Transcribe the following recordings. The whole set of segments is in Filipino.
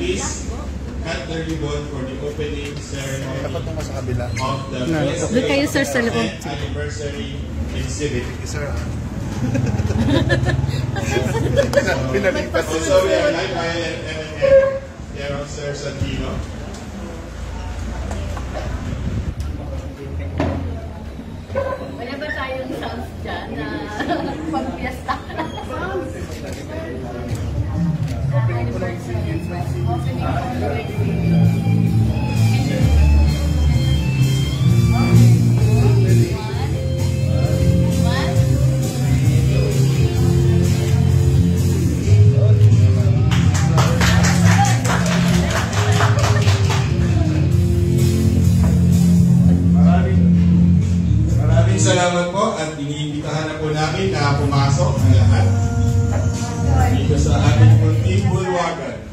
Please cut the ribbon for the opening ceremony of the Doon kayo, sir, sa loob. anniversary exhibit. Sir, also, we are live by MNN, here on Sir Santino. Wala ba tayong sounds dyan na pag-fiesta? Opening of the exhibit. Salamat po at iniimbitahan na po namin na pumasok ang lahat dito sa ating munting bulwagan.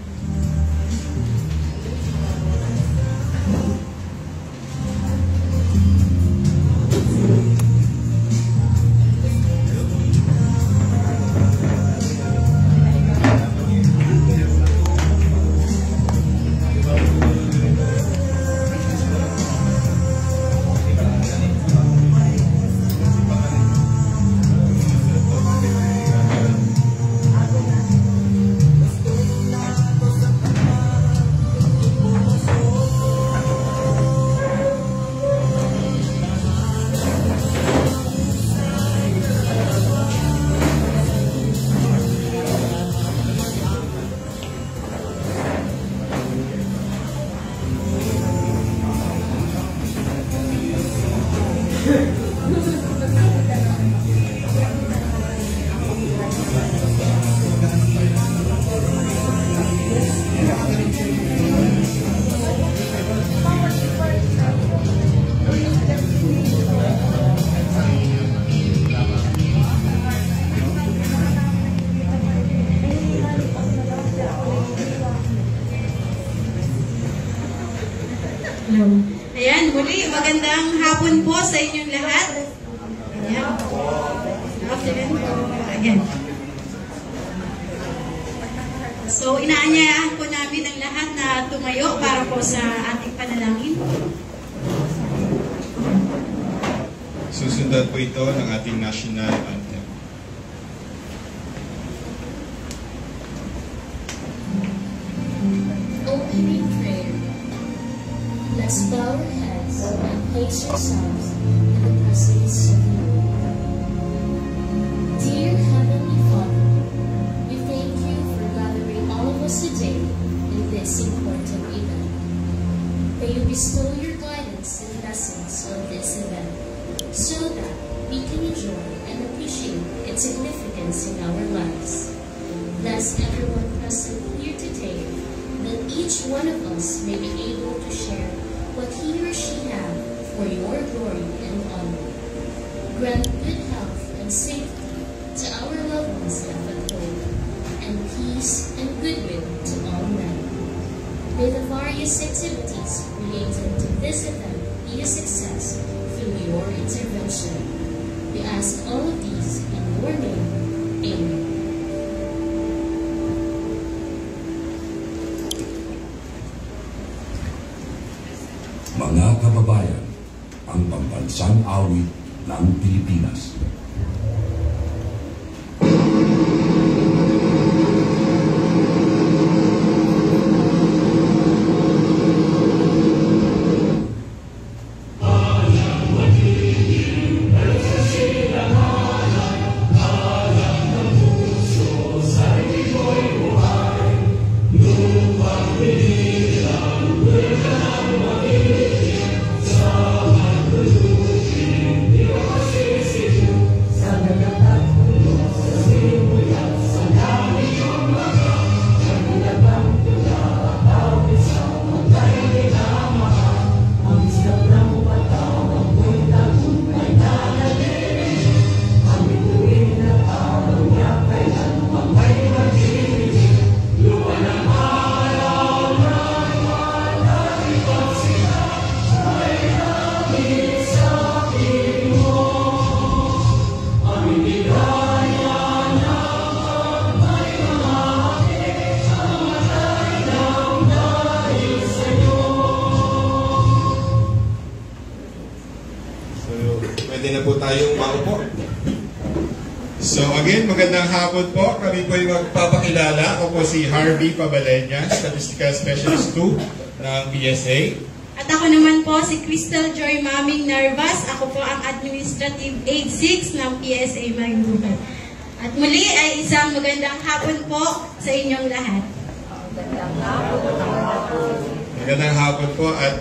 Ayan, muli, magandang hapon po sa inyong lahat. Ayan. Afternoon po. Ayan. So, inaanyayahan po namin ang lahat na tumayo para po sa ating panalangin. Susundan po ito ng ating national anthem. Opening prayer. Let's bow our heads and place ourselves in the presence of the Lord. Dear Heavenly Father, we thank you for gathering all of us today in this important event. May you bestow your guidance and blessings on this event so that we can enjoy and appreciate its significance in our lives. Bless everyone present here today, that each one of us may be able to share what he or she have for your glory and honor. Grant good health and safety to our loved ones left at home, and peace and goodwill to all men. May the various activities related to this event be a success through your intervention. We ask all of these in your name. Amen. Mga kababayan, ang pambansang awit ng Pilipinas. Pwede na po tayong maupo. So again, magandang hapon po. Kami po yung magpapakilala. Ako po si Harvey Pabalenya, Statistical Specialist 2 ng PSA. At ako naman po si Crystal Joy Maming Narvas. Ako po ang Administrative Aid 6 ng PSA Marinduque. At muli ay isang magandang hapon po sa inyong lahat. Magandang hapon po at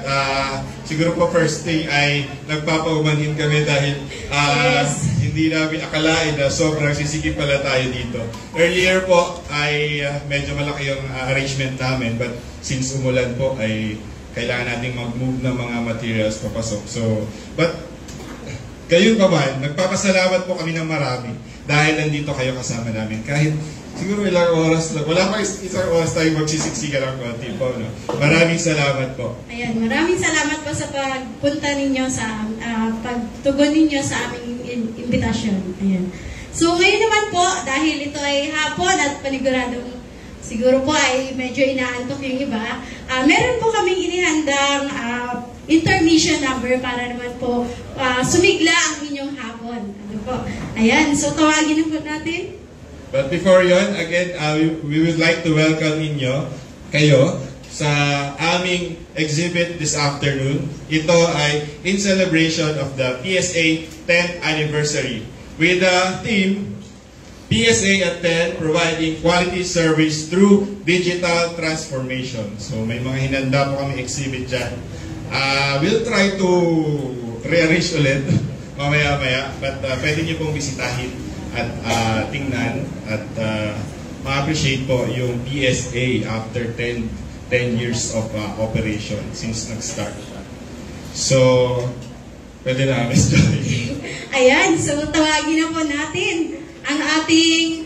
siguro po first thing ay nagpapaumanhin kami dahil hindi namin akalain na sobrang sisigip pala tayo dito. Earlier po ay medyo malaki yung arrangement namin but since umulan po ay kailangan nating mag-move ng mga materials papasok. So, but gayon pa man, nagpapasalamat po kami ng marami dahil nandito kayo kasama namin. Kahit siguro ilang oras lang, wala pa isang oras tayo magsisiksikan ng konti po. No? Maraming salamat po. Ayan, maraming salamat po sa pagpunta ninyo sa pagtugon ninyo sa aming imbitasyon. Ayan. So ngayon naman po, dahil ito ay hapon at paniguradong siguro po ay medyo inaantok yung iba, meron po kaming inihandang intermission number para naman po sumigla ang inyong hapon. Ano po? Ayan, so tawagin na po natin. But before yon, again, we would like to welcome kayo sa aming exhibit this afternoon. Ito ay in celebration of the PSA 10th anniversary with the theme PSA at 10, providing quality service through digital transformation. So may mga hinanda po kami exhibit dyan. We'll try to rearrange ulit mamaya-maya, but pwede niyo pong bisitahin at tingnan at ma-appreciate po yung PSA after 10 years of operation since nag-start. So, pwede na, Ms. Joy. Ayan, so tawagin na po natin ang ating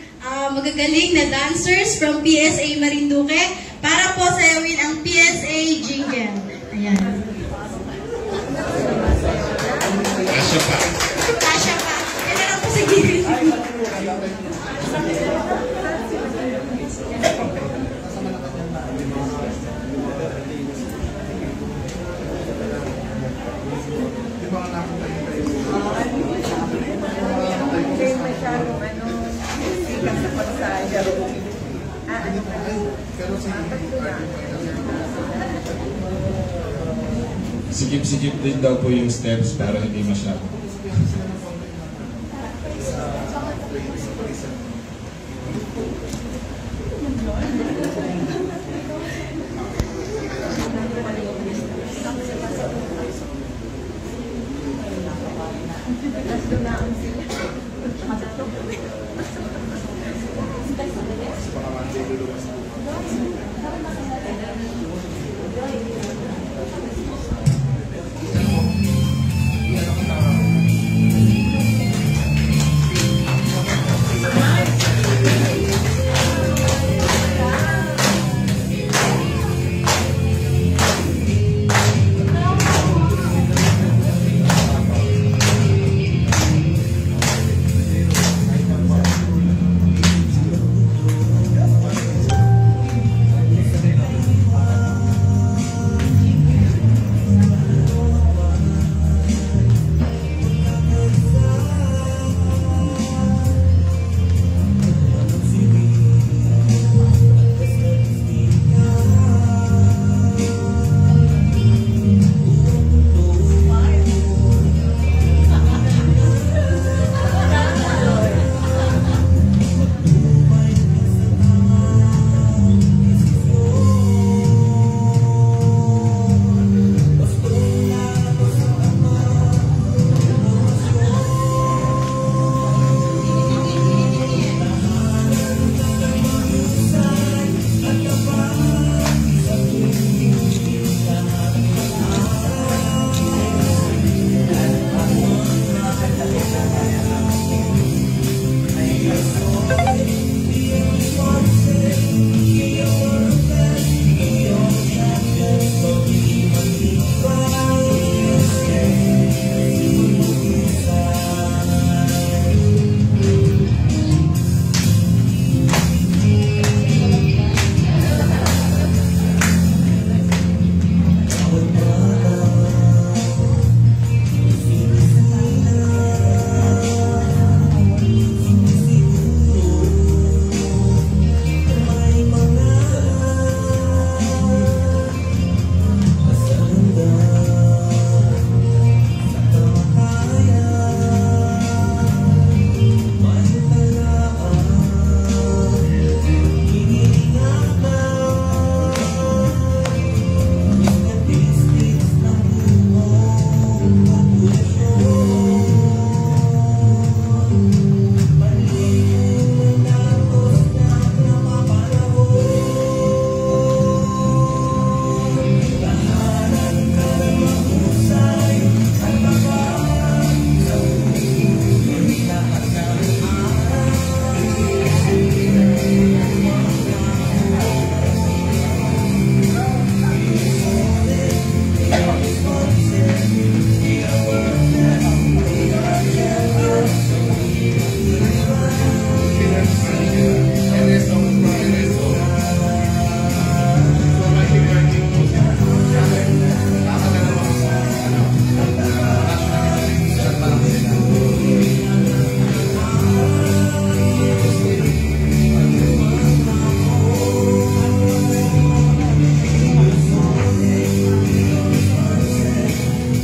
magagaling na dancers from PSA Marinduque para po sayawin ang PSA jingle. Ayan. Asya pa. Asya pa. Kaya na po sa gilid. Sikip-sikip din daw po yung steps para hindi masyado.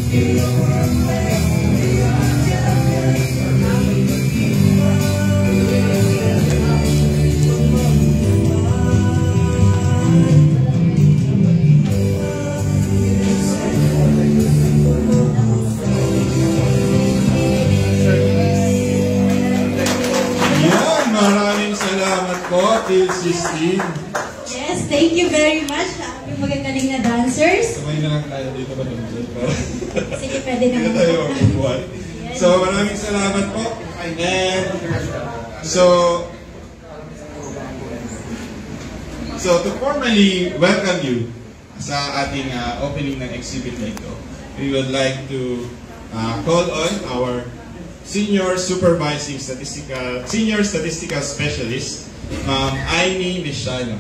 Yan, maraming salamat po, Team 16. Yes, thank you very much sa aming magagaling na dancers. Sabay na lang tayo dito ba naman? Sige, pwede Dito naman. tayo magbubuhay. So, maraming salamat po. And, so to formally welcome you sa ating opening ng exhibit na ito, we would like to call on our senior statistical specialist, Aimee Mesiano.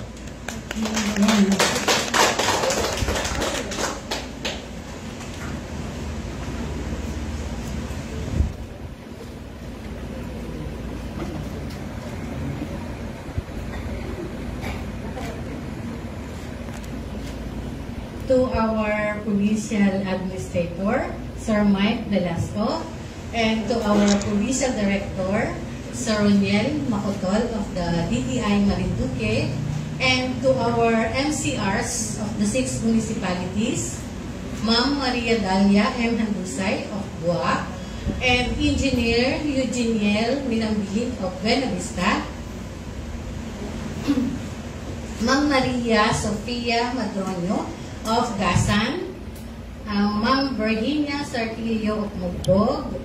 To our Provincial Administrator, Sir Mike Velasco, and to our Provincial Director, Sir Roniel Macotol of the DTI Marinduque, and to our MCRs of the 6 municipalities, Ma'am Maria Dalia M. Handusay of Buak, and Engineer Eugeniel Minambihin of Buena Vista, Ma'am Maria Sofia Madronio of Gasan, Ma'am Virginia Sartilio of Mugbog,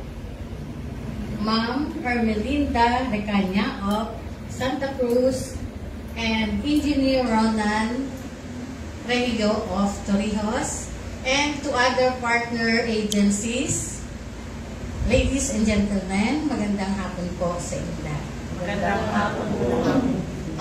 Ma'am Hermelinda Recanya of Santa Cruz, and Engineer Ronan Rehio of Torrijos, and to other partner agencies. Ladies and gentlemen, magandang hapon po sa inyo lahat. Magandang hapon po.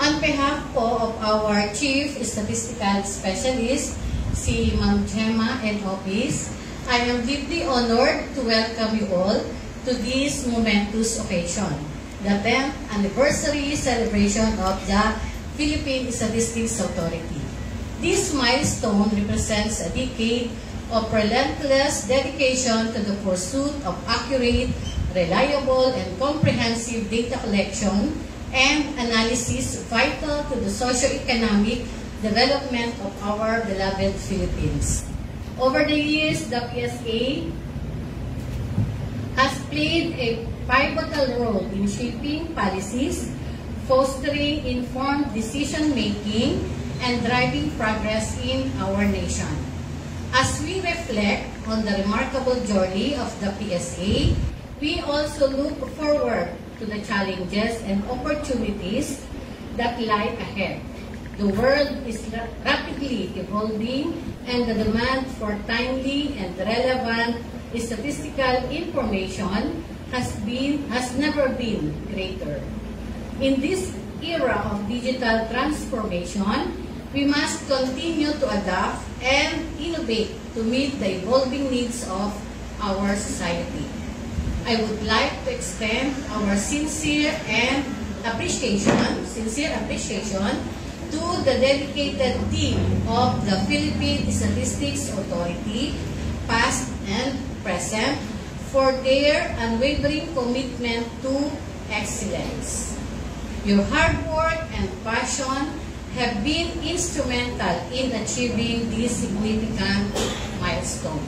On behalf po of our Chief Statistical Specialist, si Ma'am Gemma and Office, I am deeply honored to welcome you all to this momentous occasion, the 10th anniversary celebration of the Philippine Statistics Authority. This milestone represents a decade of relentless dedication to the pursuit of accurate, reliable, and comprehensive data collection and analysis vital to the socio-economic development of our beloved Philippines. Over the years, the PSA has played a pivotal role in shaping policies, fostering informed decision-making, and driving progress in our nation. As we reflect on the remarkable journey of the PSA, we also look forward to the challenges and opportunities that lie ahead. The world is rapidly evolving, and the demand for timely and relevant statistical information has never been greater. In this era of digital transformation, we must continue to adapt and innovate to meet the evolving needs of our society. I would like to extend our sincere appreciation to the dedicated team of the Philippine Statistics Authority, past and present, for their unwavering commitment to excellence. Your hard work and passion have been instrumental in achieving this significant milestone.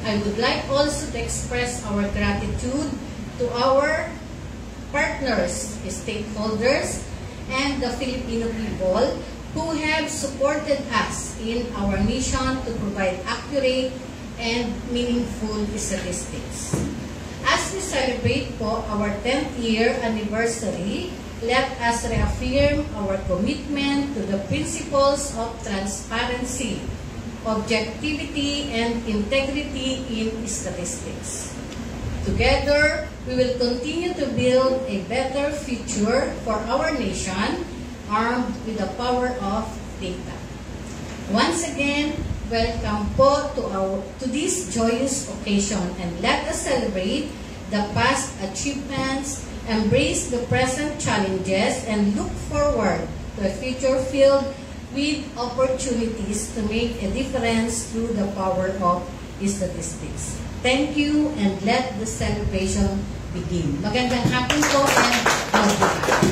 I would like also to express our gratitude to our partners, stakeholders, and the Filipino people who have supported us in our mission to provide accurate and meaningful statistics. As we celebrate po our 10th year anniversary, let us reaffirm our commitment to the principles of transparency, objectivity, and integrity in statistics. Together, we will continue to build a better future for our nation, armed with the power of data. Once again, welcome po to this joyous occasion, and let us celebrate the past achievements, embrace the present challenges, and look forward to a future filled with opportunities to make a difference through the power of Statistics. Thank you and let the celebration begin. Magandang hapon po and mabuhay.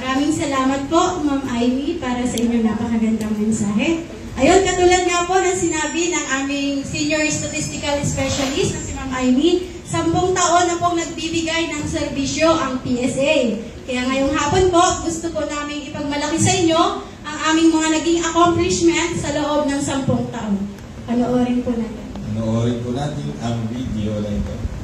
Maraming salamat po, Ma'am Ivy, para sa inyong napakagandang mensahe. Ayun, katulad nga po ng sinabi ng aming Senior Statistical Specialist na si Ma'am Ivy, 10 taon na pong nagbibigay ng serbisyo ang PSA. Kaya ngayong hapon po, gusto po namin ipagmalaki sa inyo ang aming mga naging accomplishment sa loob ng 10 taon. Panoorin po natin. Panoorin po natin ang video na ito.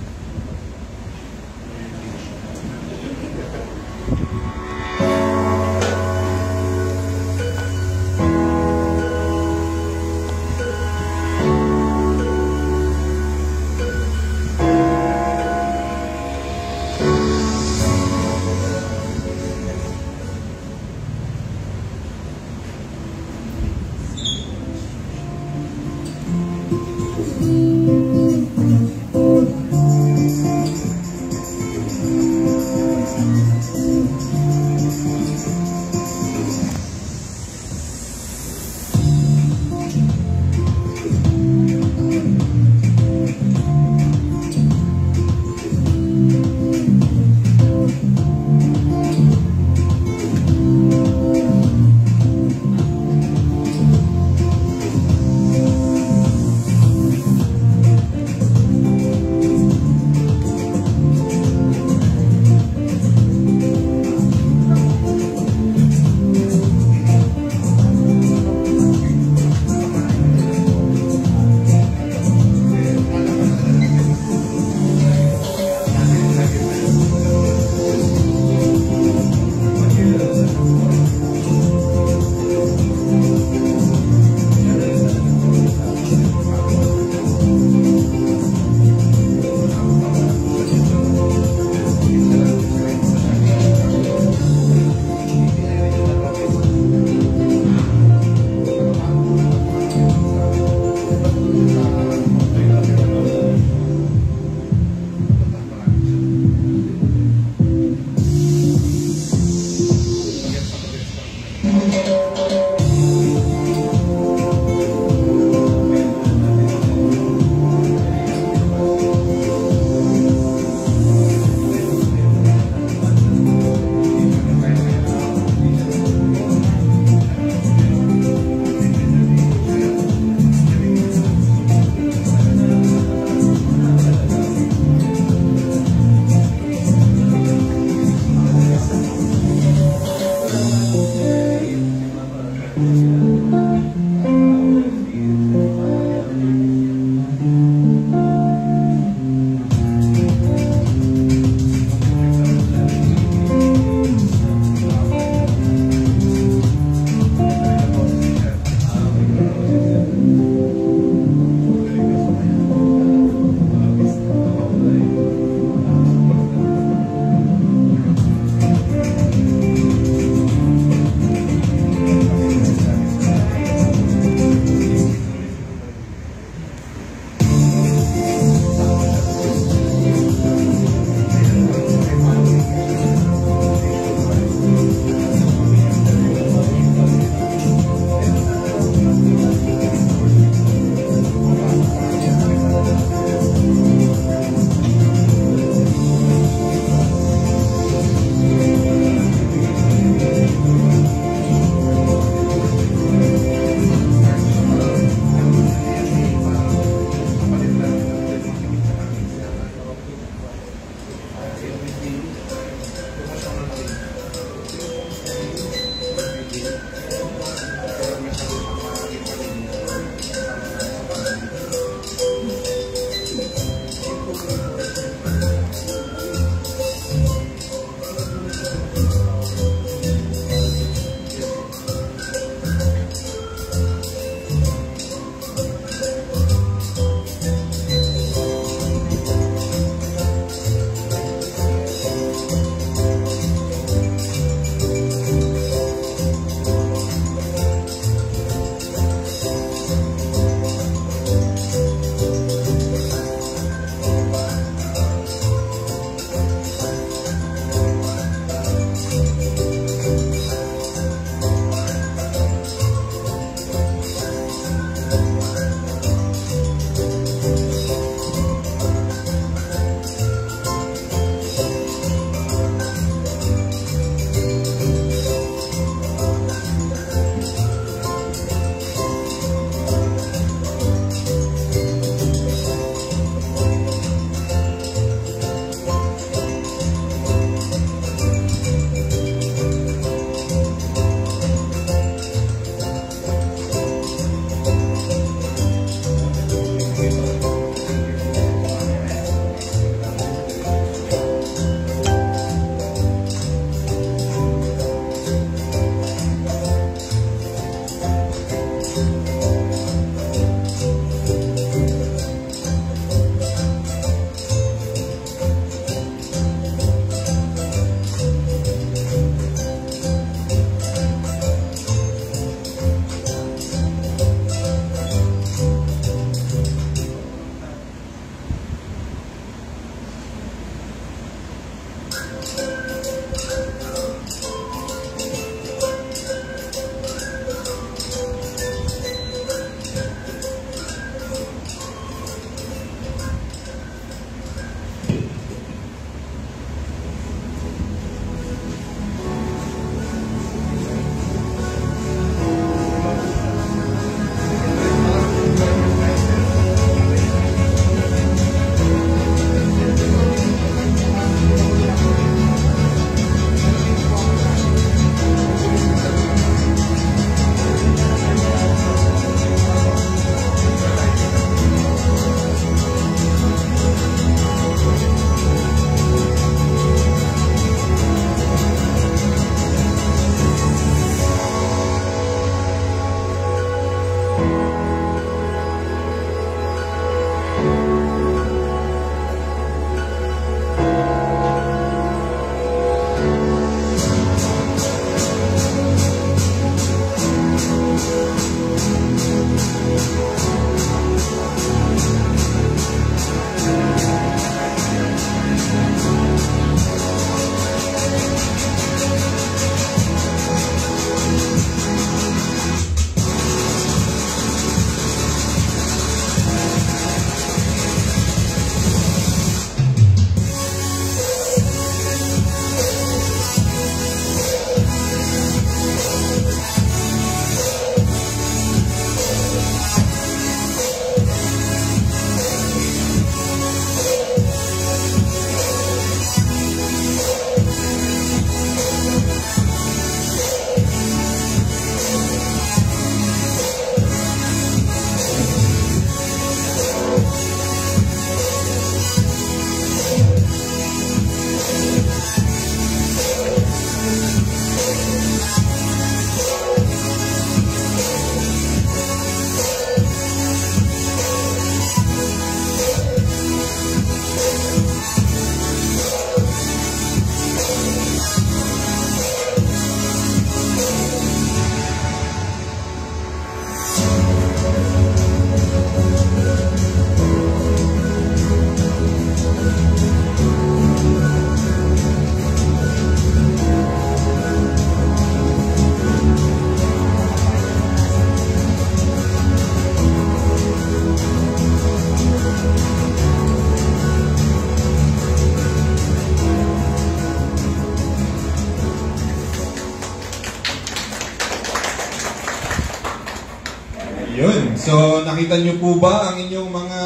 nakita niyo po ba ang inyong mga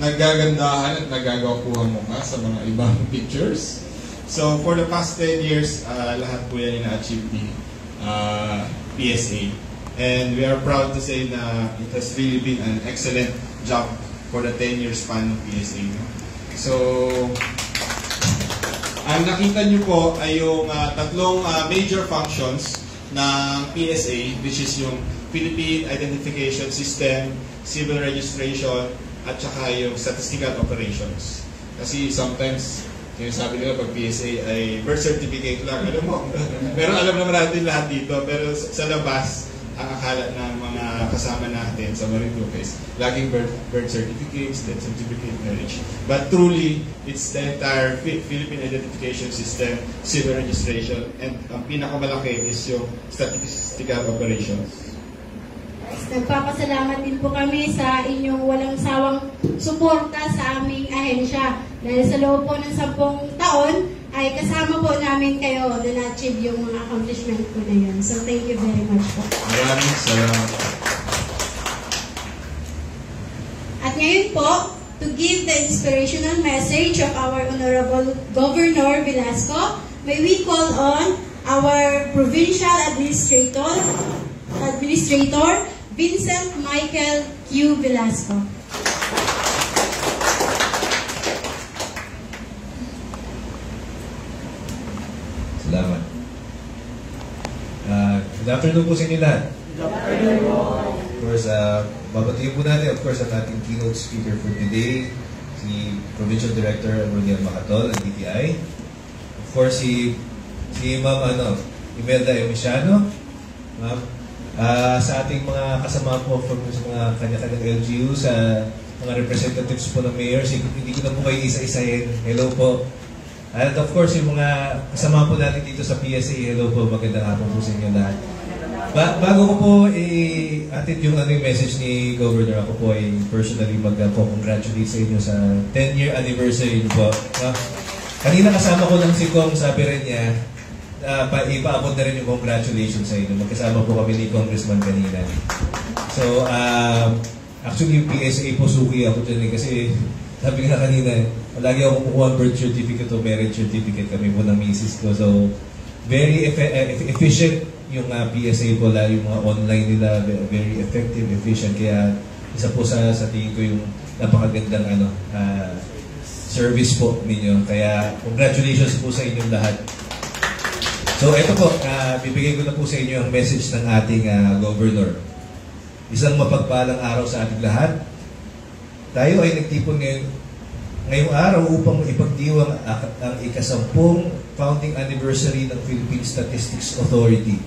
nagagandahan at nagagawapuhang mukha sa mga ibang pictures? So, for the past 10 years, lahat po yan na-achieve ni PSA. And we are proud to say na it has really been an excellent job for the 10-year span ng PSA. No? So, ang nakita niyo po ay yung tatlong major functions ng PSA, which is yung Philippine Identification System, Civil Registration, at saka yung Statistical Operations. Kasi sometimes, sinasabi nila pag PSA ay birth certificate lang, alam mo. Pero alam naman natin lahat dito, pero sa labas, ang akala ng mga kasama natin sa Marinduque is laging birth certificates, death certificate, marriage. But truly, it's the entire Philippine Identification System, Civil Registration, and ang pinakamalaki is yung Statistical Operations. Nagpapasalamat din po kami sa inyong walang sawang suporta sa aming ahensya. Dahil sa loob po ng 10 taon, ay kasama po namin kayo na na-achieve yung mga accomplishment po na yun. So, thank you very much po. Maraming salamat. At ngayon po, to give the inspirational message of our Honorable Governor Velasco, may we call on our Provincial Administrator, Vincent Michael Q. Velasco. Salamat. Good afternoon po sa inyo lahat. Good afternoon po. Of course, babatiin po natin, of course, ang ating keynote speaker for today, si Provincial Director Rodel Macatol ng DTI. Of course, si Ma'am Imelda Emisiano, Ma'am, sa ating mga kasama po from sa mga kanya-kanyang LGU, sa mga representatives po ng mayor, hindi ko na po kayo isa-isahin. Hello po. At of course, yung mga kasama po natin dito sa PSA, hello po, magandang hapon po sa inyo lahat. Bago ko po i-atid yung message ni Governor, ako po ay personally mag-congratulate sa inyo sa 10-year anniversary niyo po. Kanina kasama ko lang si Kong, sabi rin niya, ipaabot na rin yung congratulations sa inyo. Magkasama po kami ni Congressman kanina. So, actually yung PSA po suki ako dyan kasi sabi nga kanina, lagi ako kukuha ang birth certificate o marriage certificate kami po ng misis ko. So, very efficient yung PSA po, lalo yung mga online nila, very effective, efficient. Kaya isa po sa tingin ko yung napakagandang service po ninyo. Kaya congratulations po sa inyong lahat. So, ito po, bibigay ko na po sa inyo ang message ng ating Governor. Isang mapagpalang araw sa ating lahat. Tayo ay nagtipon ngayong araw upang ipagdiwang ang ika-10 founding anniversary ng Philippine Statistics Authority.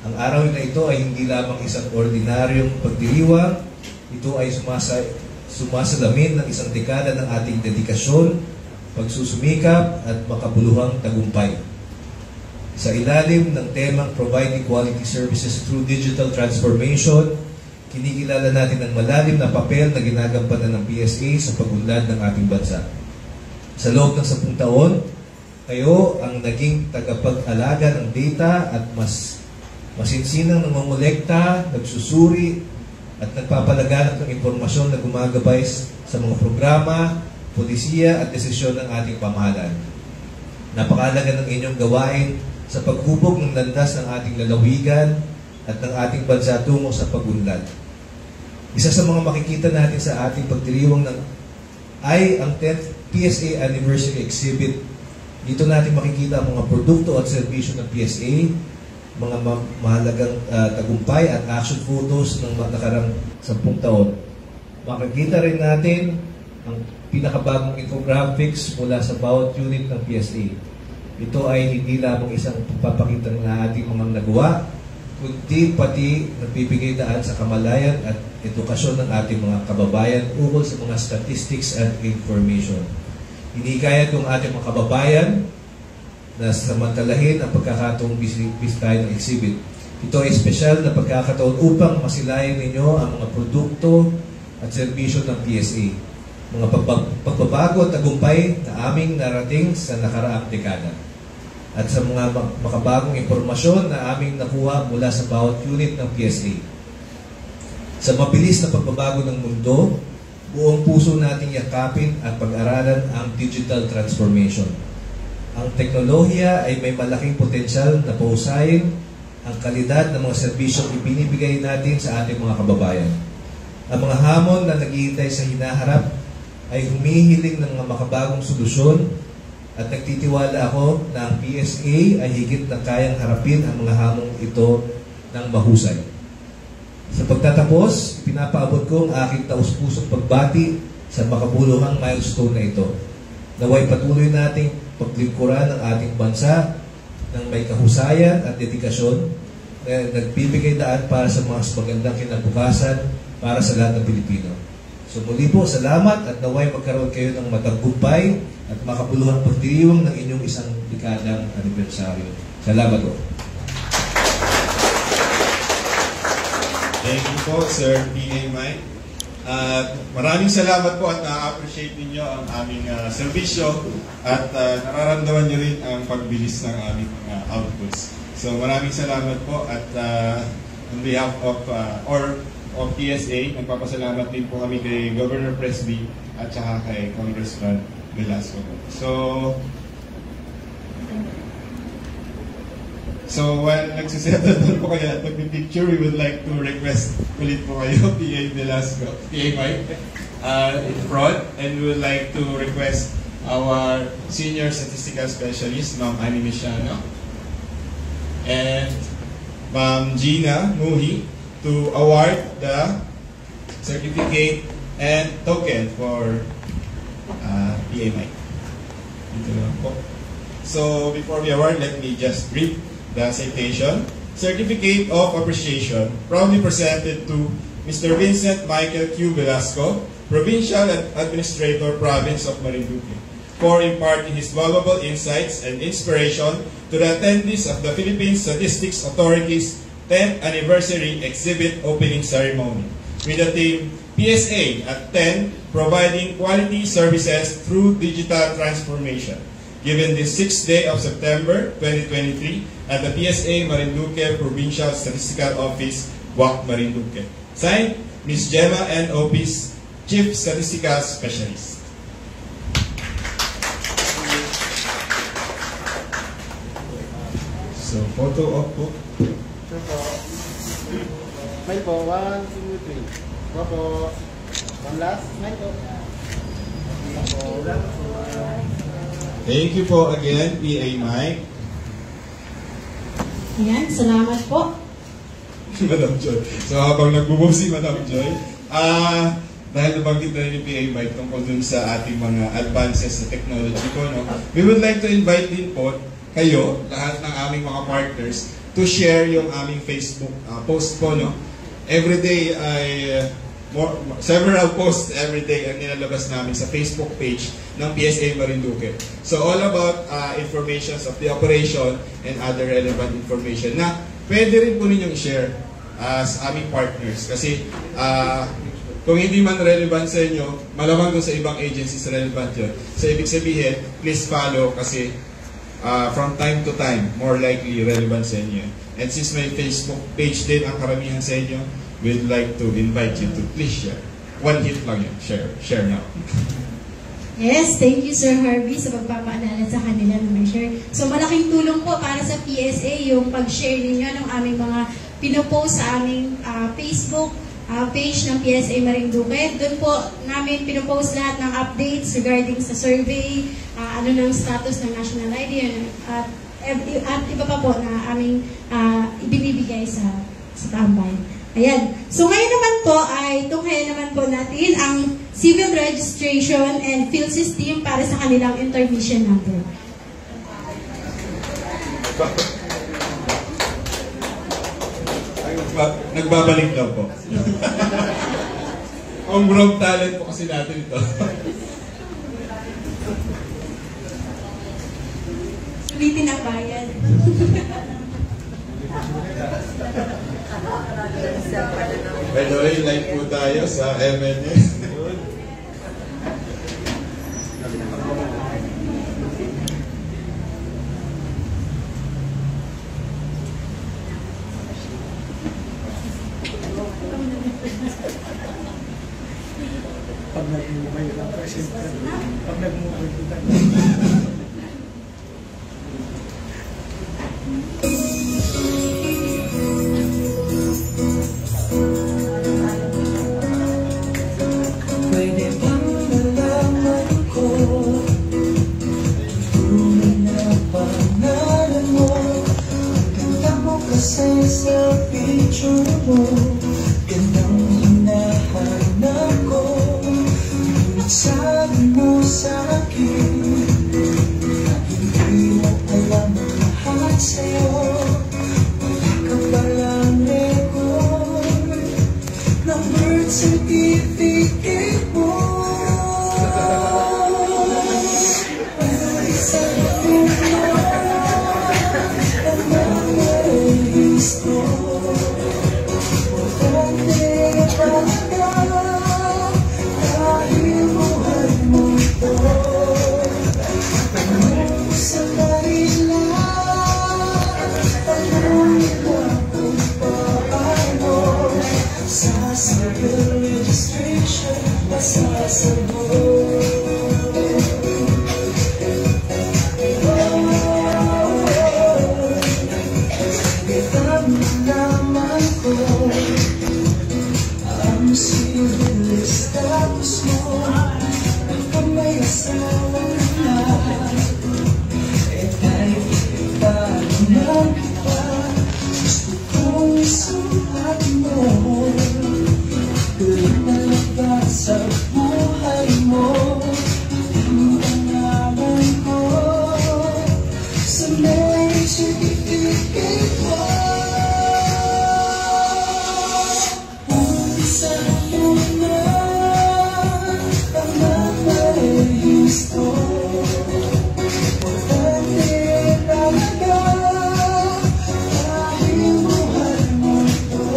Ang araw na ito ay hindi lamang isang ordinaryong pagdiriwang, ito ay sumasalamin ng isang dekada ng ating dedikasyon, pagsusumikap at makabuluhang tagumpay. Sa ilalim ng temang Providing Quality Services Through Digital Transformation, kinikilala natin ang malalim na papel na ginagampanan ng PSA sa pagunlad ng ating bansa. Sa loob ng 10 taon, kayo ang naging tagapag-alaga ng data at masinsinang namumulekta, nagsusuri, at nagpapalaganap ng impormasyon na gumagabay sa mga programa, polisiya at desisyon ng ating pamahalaan. Napakahalaga ng inyong gawain sa paghubog ng landas ng ating lalawigan at ng ating bansa tungo sa pagunlad. Isa sa mga makikita natin sa ating pagdiriwang ay ang 10th PSA Anniversary Exhibit. Dito natin makikita ang mga produkto at serbisyo ng PSA, mga mahalagang tagumpay at action photos ng nakarang 10 taon. Makikita rin natin ang pinakabagong infographics mula sa bawat unit ng PSA. Ito ay hindi lamang isang pagpapakita ng ating mga nagawa, kundi pati nagbibigay daan sa kamalayan at edukasyon ng ating mga kababayan ukol sa mga statistics and information. Hinikayat kong ating mga kababayan na samantalahin ang pagkakataong bisitahin ng exhibit. Ito ay espesyal na pagkakataon upang masilayan ninyo ang mga produkto at serbisyo ng PSA. Mga pagbabago at tagumpay na aming narating sa nakaraang dekada. At sa mga makabagong impormasyon na aming nakuha mula sa bawat unit ng PSA. Sa mabilis na pagbabago ng mundo, buong puso nating yakapin at pag-aralan ang digital transformation. Ang teknolohiya ay may malaking potensyal na pahusayin ang kalidad ng mga serbisyong ibinibigay natin sa ating mga kababayan. Ang mga hamon na naghihintay sa hinaharap ay humihiling ng mga makabagong solusyon at nagtitiwala ako na ang PSA ay higit na kayang harapin ang mga hamong ito ng mahusay. Sa pagtatapos, pinapaabot ko ang aking taus-pusong pagbati sa makabuluhang milestone na ito. Naway patuloy nating paglingkuran ng ating bansa ng may kahusayan at dedikasyon na nagbibigay daan para sa mas magandang kinabukasan para sa lahat ng Pilipino. So muli po, salamat at naway magkaroon kayo ng matagumpay at makabuluhang pagdiriwang ng inyong isang dekadang anibersaryo. Salamat po. Thank you po, Sir P.A. Mike. At maraming salamat po at na-appreciate ninyo ang aming serbisyo at nararamdaman nyo rin ang pagbilis ng aming outputs. So maraming salamat po at on behalf of PSA, nagpapasalamat din po kami kay Governor Presby at saka kay Congressman Velasco. So while nagsisettle doon po kayo at mag-picture, we would like to request ulit po kayo, PA Velasco, PA Mike, in front, and we would like to request our Senior Statistical Specialist, Ma'am Annie Michano, and Ma'am Gina Muhi to award the certificate and token for PA Mike. So before we award, let me just read the citation. Certificate of Appreciation proudly presented to Mr. Vincent Michael Q. Velasco, Provincial Administrator, Province of Marinduque, for imparting his valuable insights and inspiration to the attendees of the Philippine Statistics Authority's 10th Anniversary Exhibit Opening Ceremony, with the theme PSA at 10, Providing Quality Services Through Digital Transformation, given this 6th day of September 2023 at the PSA Marinduque Provincial Statistical Office, WAC Marinduque. Signed, Ms. Gemma N. Opis, Chief Statistical Specialist. So, photo op po. Smile po. 1, 2, 3. Po. One last. Smile po. Thank you po again, PA Mike. Ayan, salamat po. Madam Joy. So habang nagbo-move si Madam Joy, dahil nabanggit na rin ni PA Mike tungkol dun sa ating mga advances sa technology po, no? We would like to invite din po kayo, lahat ng aming mga partners, to share yung aming Facebook post po, no? Every day ay several posts every day ang nilalabas namin sa Facebook page ng PSA Marinduque. So all about informations of the operation and other relevant information na pwede rin po ninyong share as aming partners. Kasi kung hindi man relevant sa inyo, malamang doon sa ibang agencies relevant yun. So ibig sabihin, please follow kasi from time to time, more likely relevant sa inyo. And since may Facebook page din ang karamihan sa inyo, we'd like to invite you to please share. One hit lang yun. Share now. Yes, thank you Sir Harvey sa pagpapaalala sa kanila na may share. So malaking tulong po para sa PSA yung pag-share ninyo ng aming mga pinopost sa aming Facebook page ng PSA Marinduque. Doon po namin pinopost lahat ng updates regarding sa survey, ano ng status ng national ID, at iba pa po na aming ibibigay sa tambay. Ayan. So ngayon naman po ay tunghayan naman po natin ang civil registration and field system para sa kanilang intermission number. Nagbabalik daw po. Homegrown talent po kasi natin ito. Sulitin ang bayan. By the way, live po tayo sa MNS. Pag nag-move kita. Pwede bang nalaman ko tunay na pangalan mo? Ang ganda mo kasi sa picture mo, gandang hinahanap ko. Ngunit sabi mo sa akin na hindi mo alam ang lahat sa'yo. Wala ka palang record ng birth certificate mo. Pero isang puno ang mga rehistro. Importante talaga dahil buhay mo ito. Tanong sa kanila, tanong nila kung paano. Sa civil registration, masasagot. Itang naman ko ang civil status mo. Kung may asawa na, eh kahit ipagunan kita, gusto kong isulat mo. Tuloy na ba sa buhay mo ang pangalan ko sa marriage certificate mo? Umpisa mo na ang mga rehistro. Importante talaga dahil buhay mo ito.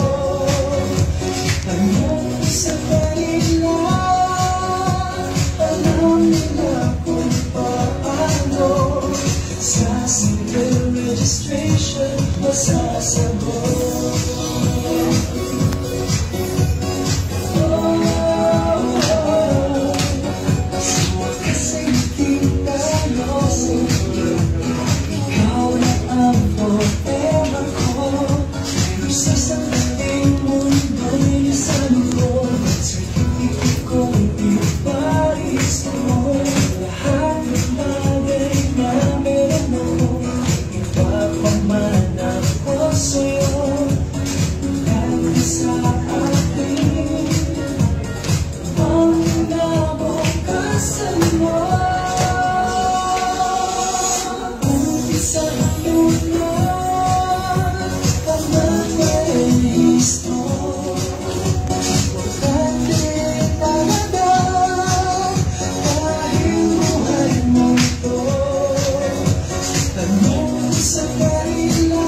Tanong sa kanila, alam nila kung paano. Sa civil registration, masasagot. Kasi kita losin, ikaw na ang forever ko. Sa sandaling mundo'y isang ko, certificate ko iparis mo. Lahat ng bagay na meron ako, ipapamana ko sa'yo. Dahil sa atin ang nabukasan mo. Umpisa mo na ang mga rehistro. Importante talaga dahil buhay mo ito. Tanong sa kanila,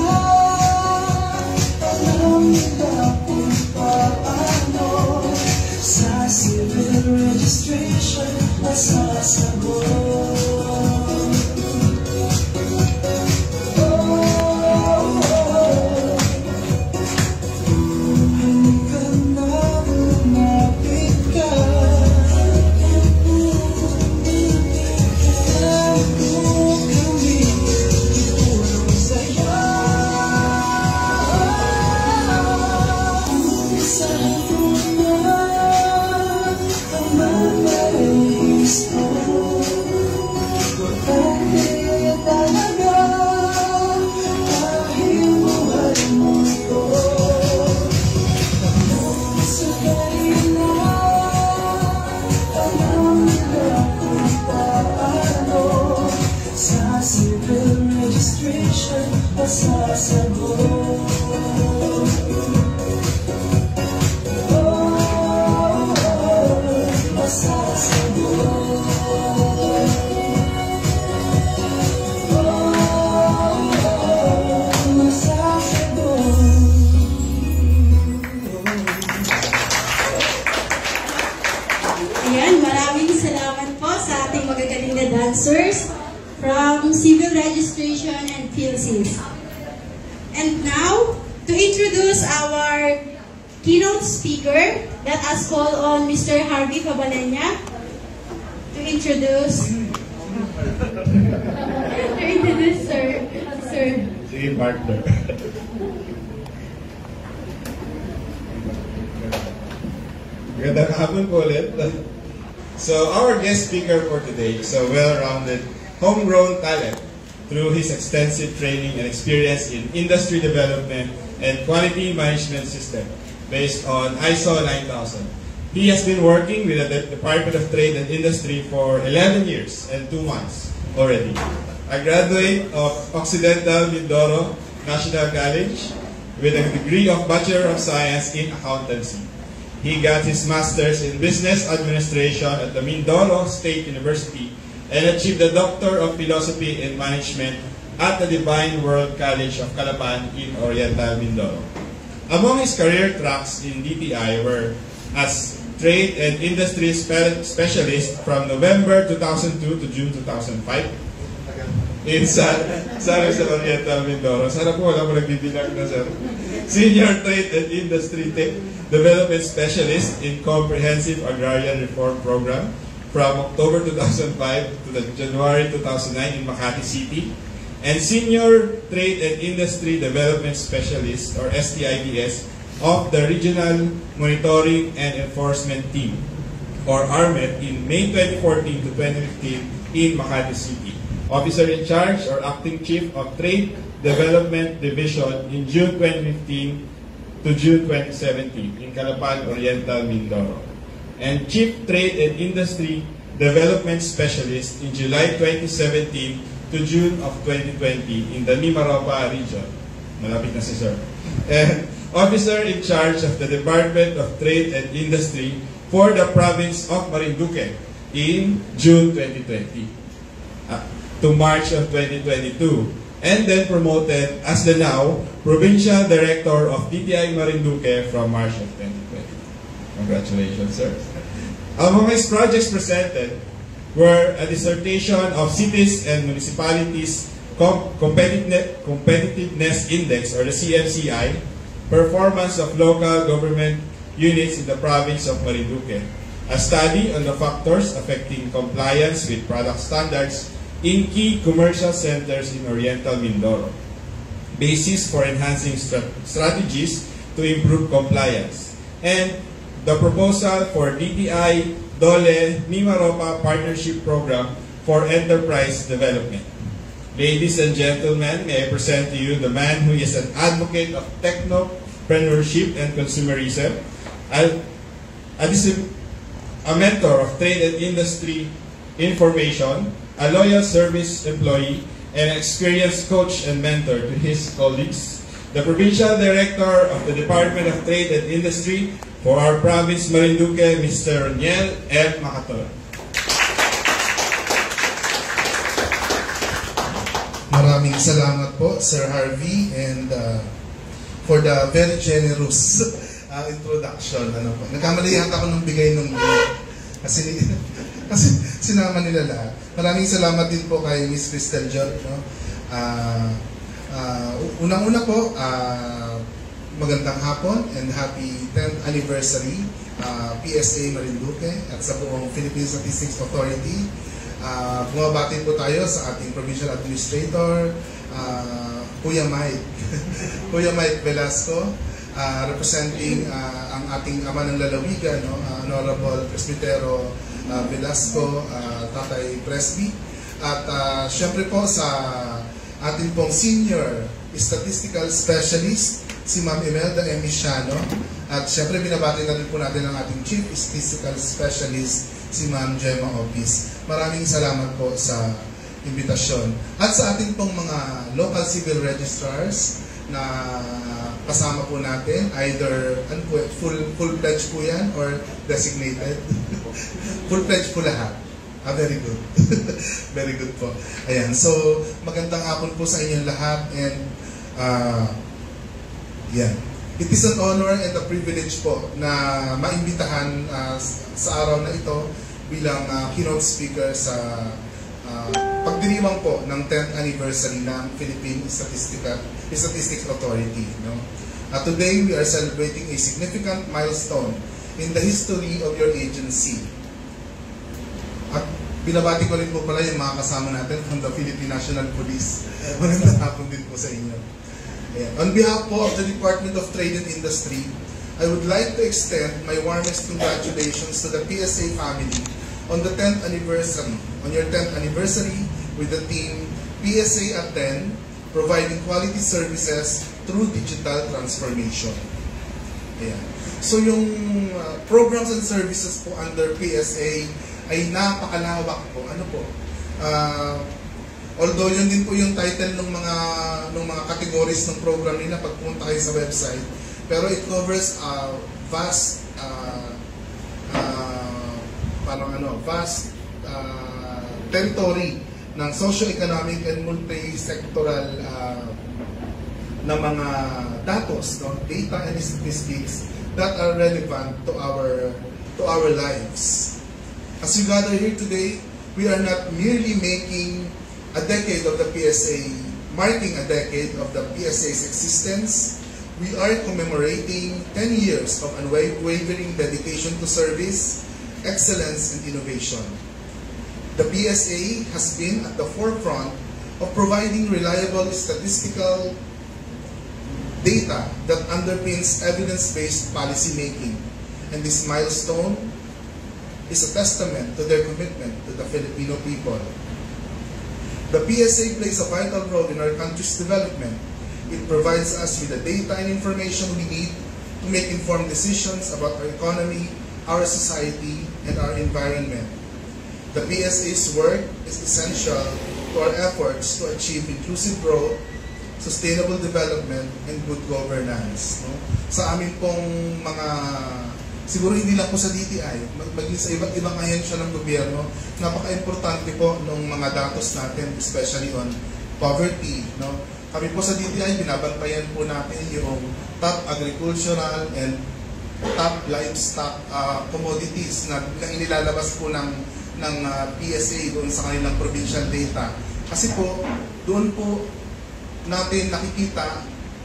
alam nila kung paano. Sa civil registration, masasagot. Halika na, lumapit ka. Bago kami itulong sa'yo. Umpisa mo na ang mga rehistro. Importante talaga dahil buhay mo ito. Tanong sa kanila, alam nila kung paano. Sa civil registration, masasagot. Ayan, maraming salamat po sa ating magagaling na dancers from Civil Registration and PhilSys. And now, to introduce our keynote speaker, let us call on Mr. Harvey Fabalenya. introduce sir. Sige, partner. Magandang hapon po ulit. So, our guest speaker for today is a well-rounded, homegrown talent through his extensive training and experience in industry development and quality management system based on ISO 9000. He has been working with the Department of Trade and Industry for 11 years and 2 months already. A graduate of Occidental Mindoro National College with a degree of Bachelor of Science in Accountancy. He got his Master's in Business Administration at the Mindoro State University and achieved the Doctor of Philosophy in Management at the Divine World College of Calapan in Oriental Mindoro. Among his career tracks in DTI were as Trade and Industry Specialist from November 2002 to June 2005 in San Jose Oriental Mindoro. Sana po wala mo nagbibilang na, sir. Senior Trade and Industry Development Specialist in Comprehensive Agrarian Reform Program from October 2005 to January 2009 in Makati City, and Senior Trade and Industry Development Specialist or STIDS of the Regional Monitoring and Enforcement Team or RMET in May 2014 to 2015 in Makati City. Officer in Charge or Acting Chief of Trade Development Division in June 2015 to June 2017 in Calapan, Oriental, Mindoro. And Chief Trade and Industry Development Specialist in July 2017 to June of 2020 in the Mimaropa region. Malapit na si Sir. And Officer in Charge of the Department of Trade and Industry for the Province of Marinduque in June 2020 to March of 2022. And then promoted as the now Provincial Director of DTI Marinduque from March of 2020. Congratulations, sir. Among his projects presented were a dissertation of Cities and Municipalities Competitiveness Index or the CMCI, performance of local government units in the province of Marinduque, a study on the factors affecting compliance with product standards in key commercial centers in Oriental Mindoro, basis for enhancing strategies to improve compliance, and the proposal for DTI Dole Mimaropa Partnership Program for Enterprise Development. Ladies and gentlemen, may I present to you the man who is an advocate of technopreneurship and consumerism, a mentor of trade and industry information, a loyal service employee, and an experienced coach and mentor to his colleagues, the Provincial Director of the Department of Trade and Industry for our province, Marinduque, Mr. Roniel M. Macatol. Maraming salamat po, Sir Harvey, and for the very generous introduction. Nagkamali yata ako nung bigay nung kasi sinama nila lahat. Maraming salamat din po kay Miss Cristel John. No? Unang-una po, magandang hapon and happy 10th anniversary PSA Marinduque at sa buong Philippine Statistics Authority. Bumabati po tayo sa ating Provincial Administrator, Kuya Mike. Kuya Mike Velasco, representing ang ating ama ng lalawigan, no? Honorable Presbytero Velasco, Tatay Presby. At syempre po sa ating pong Senior Statistical Specialist, si Ma'am Imelda Emisiano. At syempre binabati na rin po natin ang ating Chief Statistical Specialist, si Ma'am Gemma Opis. Maraming salamat po sa imbitasyon. At sa ating pong mga local civil registrars na kasama po natin, either full-pledged po yan or designated. Full-pledged po lahat. Very good. Very good po. Ayan. So, magandang hapon po sa inyong lahat and yan. It is an honor and a privilege po na maimbitahan sa araw na ito bilang keynote speaker sa pagdiriwang po ng 10th anniversary ng Philippine Statistics Authority. No? Today, we are celebrating a significant milestone in the history of your agency. At Binabati ko rin po pala yung mga kasama natin from the Philippine National Police. Magandang hapon din po sa inyo. Ayan. On behalf po of the Department of Trade and Industry, I would like to extend my warmest congratulations to the PSA family on the 10th anniversary. On your 10th anniversary with the team PSA at 10, providing quality services through digital transformation. Ayan. So yung programs and services po under PSA ay napakalawak po. Ano po? Although yun din po yung title ng mga categories ng program nila pag pumunta kayo sa website, pero it covers vast territory ng socio-economic and multi-sectoral na mga datos, no? Data and statistics that are relevant to our lives. As we gather here today, we are not merely making a decade of the PSA, marking a decade of the PSA's existence. We are commemorating 10 years of unwavering dedication to service, excellence, and innovation. The PSA has been at the forefront of providing reliable statistical data that underpins evidence-based policy making, and this milestone is a testament to their commitment to the Filipino people. The PSA plays a vital role in our country's development. It provides us with the data and information we need to make informed decisions about our economy, our society, and our environment. The PSA's work is essential to our efforts to achieve inclusive growth, sustainable development, and good governance. No? Sa amin pong mga, siguro hindi lang po sa DTI, maging sa iba't ibang ahensya ng gobyerno, napaka-importante po ng mga datos natin, especially on poverty. No? Kami po sa DTI, binabantayan po natin yung top agricultural and top livestock commodities na inilalabas po ng PSA doon sa kanilang provincial data. Kasi po, doon po natin nakikita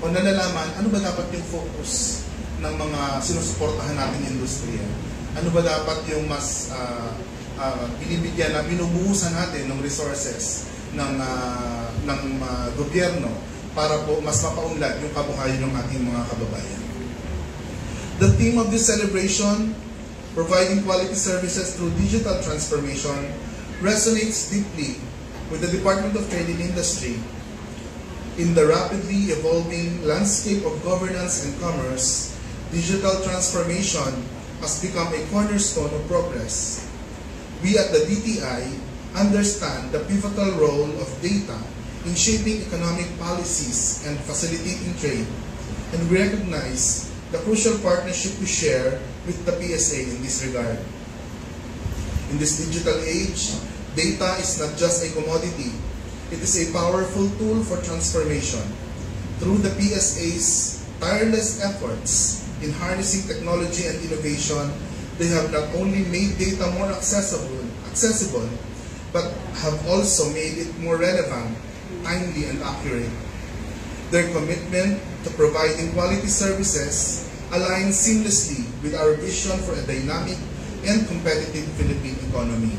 o nalalaman ano ba dapat yung focus ng mga sinusuportahan natin industriya. Ano ba dapat yung mas binibigyan na binubuhusan natin ng resources ng gobyerno para po mas mapaunlad yung kabuhayan ng ating mga kababayan. The theme of this celebration, providing quality services through digital transformation, resonates deeply with the Department of Trade and Industry. In the rapidly evolving landscape of governance and commerce, digital transformation has become a cornerstone of progress. We at the DTI understand the pivotal role of data in shaping economic policies and facilitating trade, and we recognize the crucial partnership we share with the PSA in this regard. In this digital age, data is not just a commodity, it is a powerful tool for transformation. Through the PSA's tireless efforts in harnessing technology and innovation, they have not only made data more accessible, but have also made it more relevant, timely, and accurate. Their commitment to providing quality services aligns seamlessly with our vision for a dynamic and competitive Philippine economy.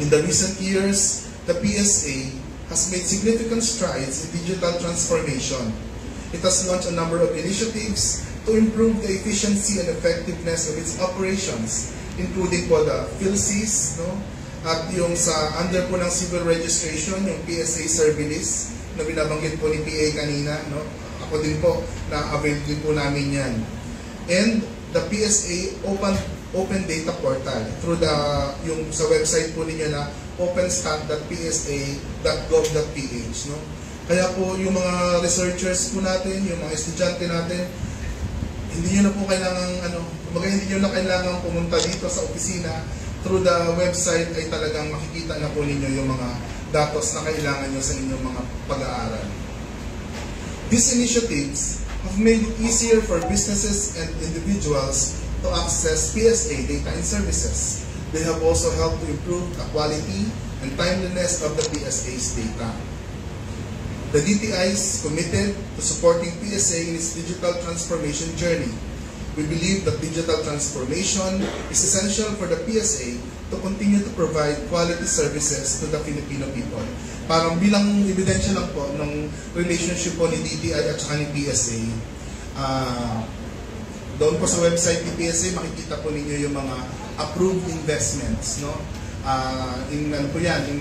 In the recent years, the PSA has made significant strides in digital transformation. It has launched a number of initiatives to improve the efficiency and effectiveness of its operations, including po the PhilSys, no? At yung sa under po ng civil registration, yung PSA Servilis na binabanggit po ni PA kanina, no? Ako din po, na-avail din po namin yan. And the PSA Open Data Portal through yung sa website po ninyo na openstat.psa.gov.ph, no? Kaya po yung mga researchers po natin, yung mga estudyante natin, hindi nyo na po hindi nyo na kailangan pumunta dito sa opisina. Through the website ay talagang makikita na po ninyo yung mga datos na kailangan nyo sa inyong mga pag-aaral. These initiatives have made it easier for businesses and individuals to access PSA data and services. They have also helped to improve the quality and timeliness of the PSA's data. The DTI is committed to supporting PSA in its digital transformation journey. We believe that digital transformation is essential for the PSA to to continue to provide quality services to the Filipino people. Parang bilang ebidensya lang po ng relationship po ni DTI at saka ni PSA, doon po sa website ni PSA, makikita po ninyo yung mga approved investments, no? In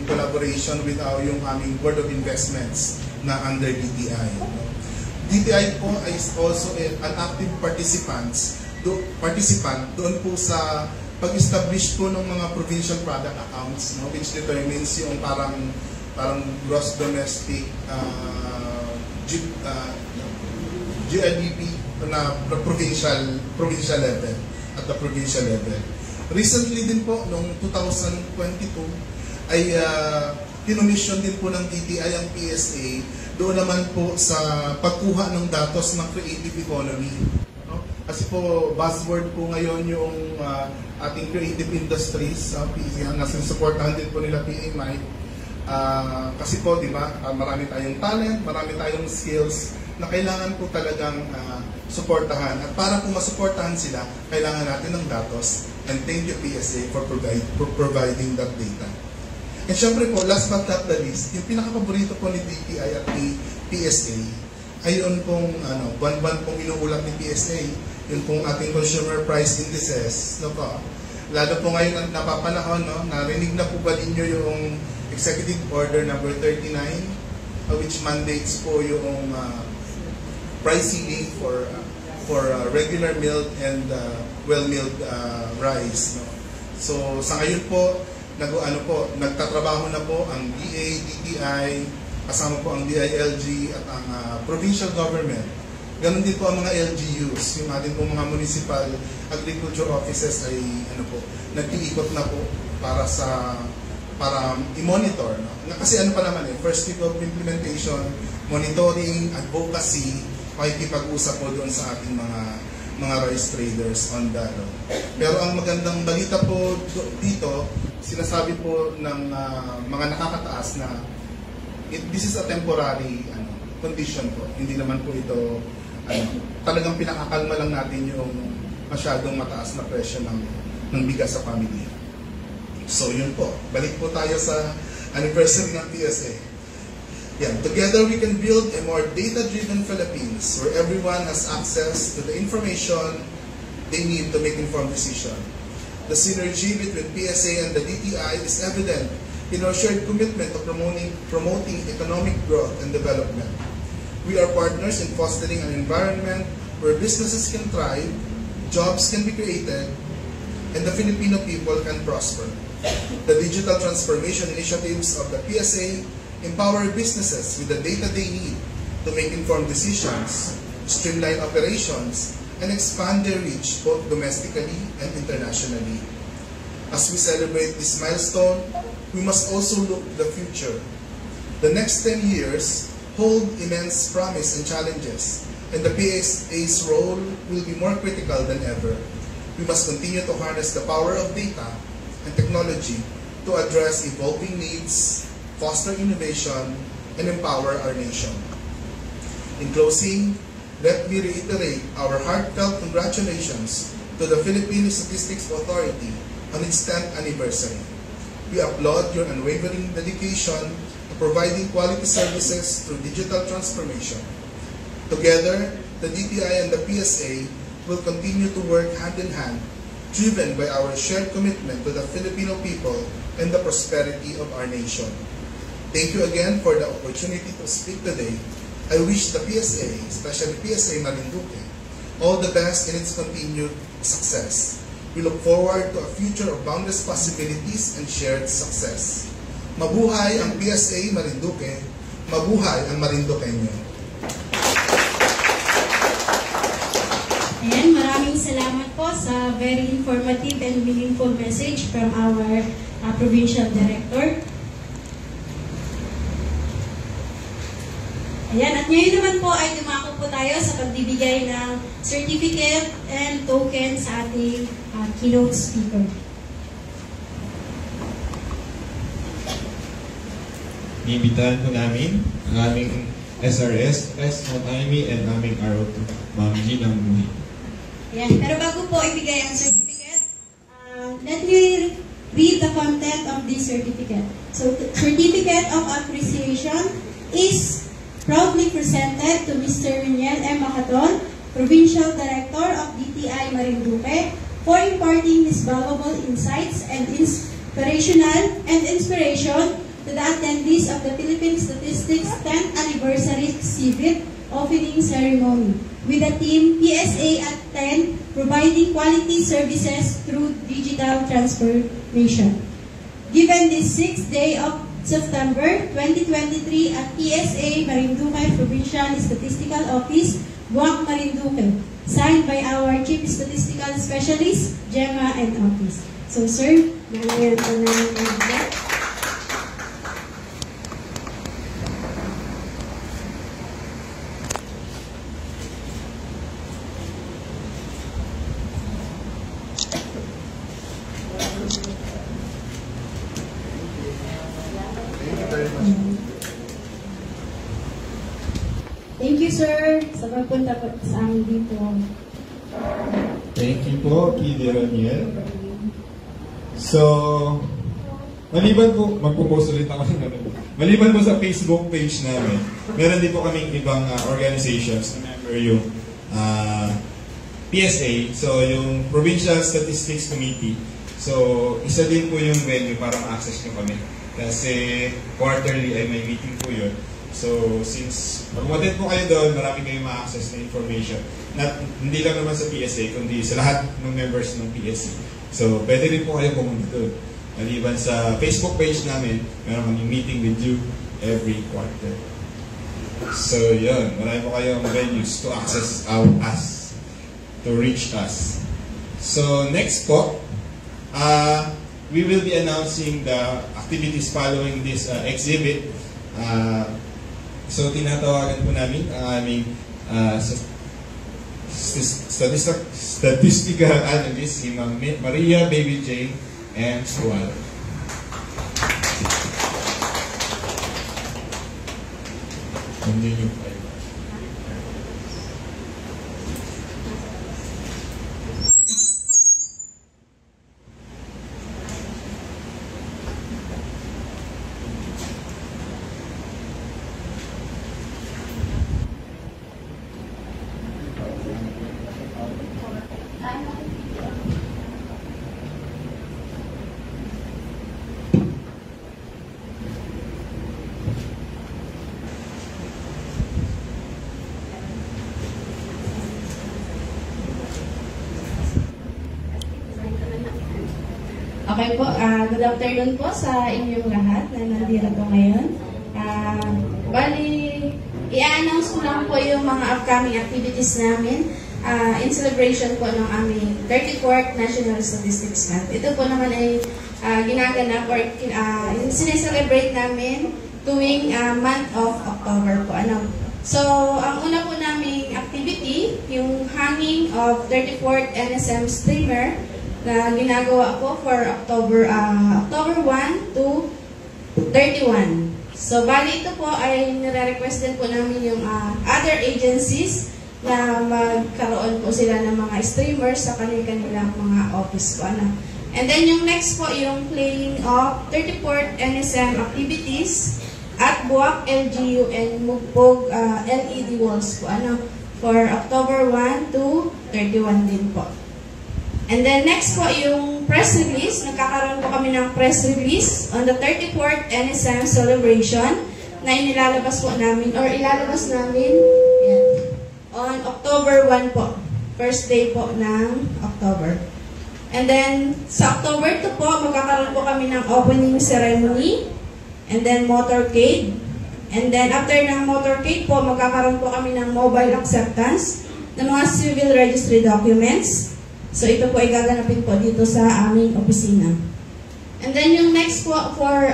collaboration with yung aming Board of Investments na under DTI. DTI po is also an active participant doon po sa pag-establish po ng mga provincial product accounts, no, which determines yung parang gross domestic GDP na provincial level at the provincial level. Recently din po noong 2022 ay kinomission din po ng DTI ang PSA doon naman po sa pagkuha ng datos ng creative economy. No? Kasi po buzzword po ngayon yung ating creative industries, nasusuportahan din po nila PAMI. Kasi po, di ba, marami tayong talent, marami tayong skills na kailangan po talagang suportahan. At para po masuportahan sila, kailangan natin ng datos. And thank you PSA for providing that data. And syempre po, last but not the least, yung pinakapaborito po ni DTI at ni PSA ay yun pong buwan-buwan pong inuulat ni PSA, yun pong ating consumer price indices. No po? Lalo po ngayon ang napapanahon, no? Narinig na po ba ninyo yung Executive Order number 39, which mandates po yung price ceiling for regular milled and well-milled rice. No? So sa ngayon po, nagtatrabaho na po ang DA, DTI, kasama po ang DILG at ang provincial government. Ganon din po ang mga LGUs, yung ating po mga municipal agriculture offices ay nag-iikot na po para i-monitor. No? Kasi pa naman first week of implementation, monitoring, advocacy, makikipag-usap po doon sa ating mga rice traders on that. No? Pero ang magandang balita po dito, sinasabi po ng mga nakakataas na this is a temporary condition po. Hindi naman po ito talagang pinakakalma lang natin yung masyadong mataas na presyo ng bigas sa pamilya. So yun po, balik po tayo sa anniversary ng PSA. Yeah, together we can build a more data-driven Philippines where everyone has access to the information they need to make informed decision. The synergy between PSA and the DTI is evident in our shared commitment to promoting economic growth and development. We are partners in fostering an environment where businesses can thrive, jobs can be created, and the Filipino people can prosper. The digital transformation initiatives of the PSA empower businesses with the data they need to make informed decisions, streamline operations, and expand their reach both domestically and internationally. As we celebrate this milestone, we must also look to the future. The next 10 years hold immense promise and challenges, and the PSA's role will be more critical than ever. We must continue to harness the power of data and technology to address evolving needs, foster innovation, and empower our nation. In closing, let me reiterate our heartfelt congratulations to the Philippine Statistics Authority on its 10th anniversary. We applaud your unwavering dedication to providing quality services through digital transformation. Together, the DTI and the PSA will continue to work hand in hand, driven by our shared commitment to the Filipino people and the prosperity of our nation. Thank you again for the opportunity to speak today. I wish the PSA, especially PSA Marinduque, all the best in its continued success. We look forward to a future of boundless possibilities and shared success. Mabuhay ang PSA Marinduque, mabuhay ang Marinduqueño. Ayan, maraming salamat po sa very informative and meaningful message from our Provincial Director. Ayan, at ngayon naman po ay dumako po tayo sa pagbibigay ng certificate and token sa ating keynote speaker. Iimbitahan po namin ang aming SRS, S.I.M.E. and aming RO2, Ma'am Gina Muhi. Ayan, pero bago po ibigay ang certificate, let me read the content of this certificate. So, the Certificate of Appreciation is proudly presented to Mr. Reniel M. Macatol, Provincial Director of DTI Marinduque, for imparting his valuable insights and inspiration to the attendees of the Philippine Statistics 10th Anniversary Exhibit Opening Ceremony, with the theme PSA at 10, providing quality services through digital transformation. Given this 6th day of September 2023 at PSA Marinduque Provincial Statistical Office, Buwak, Marinduque, signed by our Chief Statistical Specialist, Gemma and Office. So, sir, nangyayari po namin ang Thank you, sir, sa pagpunta po sa amin dito. Thank you po, Kid Reniel. So, maliban po, magpo-post ulit ako ng maliban po sa Facebook page namin, meron din po kaming ibang organizations na member yung PSA, so yung Provincial Statistics Committee. So, isa din po yung venue para ma-access nyo kami. Kasi quarterly ay may meeting po yun. So, since mag-attend po kayo doon, marami kayong ma-access na information. Hindi lang naman sa PSA, kundi sa lahat ng members ng PSA. So, pwede rin po kayo pumunta doon. Maliban sa Facebook page namin, meron kaming meeting with you every quarter. So, yun. Marami po kayong venues to access us, to reach us. So, next po, we will be announcing the activities following this exhibit. So, tinatawagan po namin ang aming statistical analyst, si Ma'am Maria Baby Jane and Sual. Continue. Okay po, good afternoon po sa inyong lahat na nandito po ngayon. Bali, i-announce ko lang po yung mga upcoming activities namin in celebration po ng aming 34th National Statistics Month. Ito po naman ay ginaganap or sineselebrate namin tuwing month of October po. So, ang una po naming activity, yung hanging of 34th NSM streamer na ginagawa po for October 1 to 31. So, bali ito po ay nire-request din po namin yung other agencies na magkaroon po sila ng mga streamers sa kanilang mga office po. And then yung next po, yung playing of 34th NSM activities at Buwak, LGU, and Mugbog LED walls po. For October 1 to 31 din po. And then next po, yung press release. Nagkakaroon po kami ng press release on the 34th NSM celebration na inilalabas po namin or ilalabas namin on October 1 po. First day po ng October. And then sa October 2 po, magkakaroon po kami ng opening ceremony and then motorcade. And then after ng motorcade po, magkakaroon po kami ng mobile acceptance ng mga civil registry documents. So, ito po ay gaganapin po dito sa aming opisina. And then, yung next po for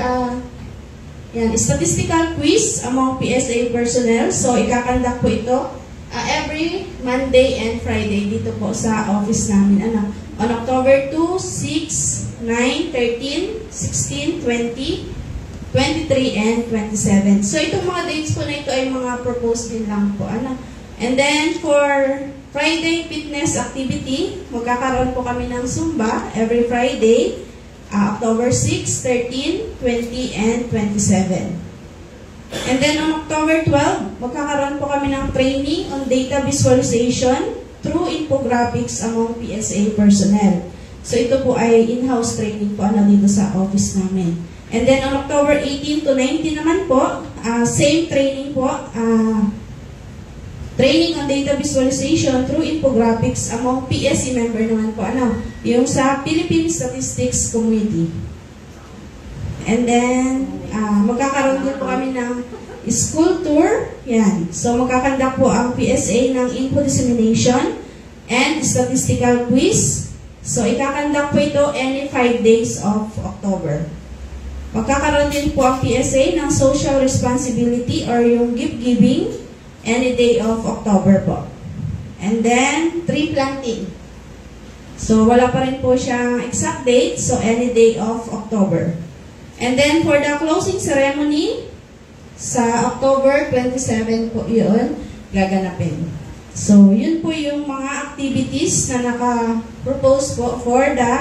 statistical quiz among PSA personnel. So, ikakandak po ito every Monday and Friday dito po sa office namin. On October 2, 6, 9, 13, 16, 20, 23, and 27. So, itong mga dates po na ito ay mga proposed din lang po. And then, for Friday fitness activity, magkakaroon po kami ng Zumba every Friday October 6, 13, 20, and 27. And then on October 12, magkakaroon po kami ng training on data visualization through infographics among PSA personnel. So ito po ay in-house training po dito sa office namin. And then on October 18 to 19 naman po, same training po, training on data visualization through infographics among PSC member naman po, yung sa Philippine Statistics Committee. And then, magkakaroon din po kami ng school tour. Yan. So, magkakandak po ang PSA ng info dissemination and statistical quiz. So, ikakandak po ito any 5 days of October. Magkakaroon din po ang PSA ng social responsibility or yung gift giving any day of October po. And then, tree planting. So, wala pa rin po siyang exact date. So, any day of October. And then, for the closing ceremony, sa October 27 po yun, gaganapin. So, yun po yung mga activities na naka-propose po for the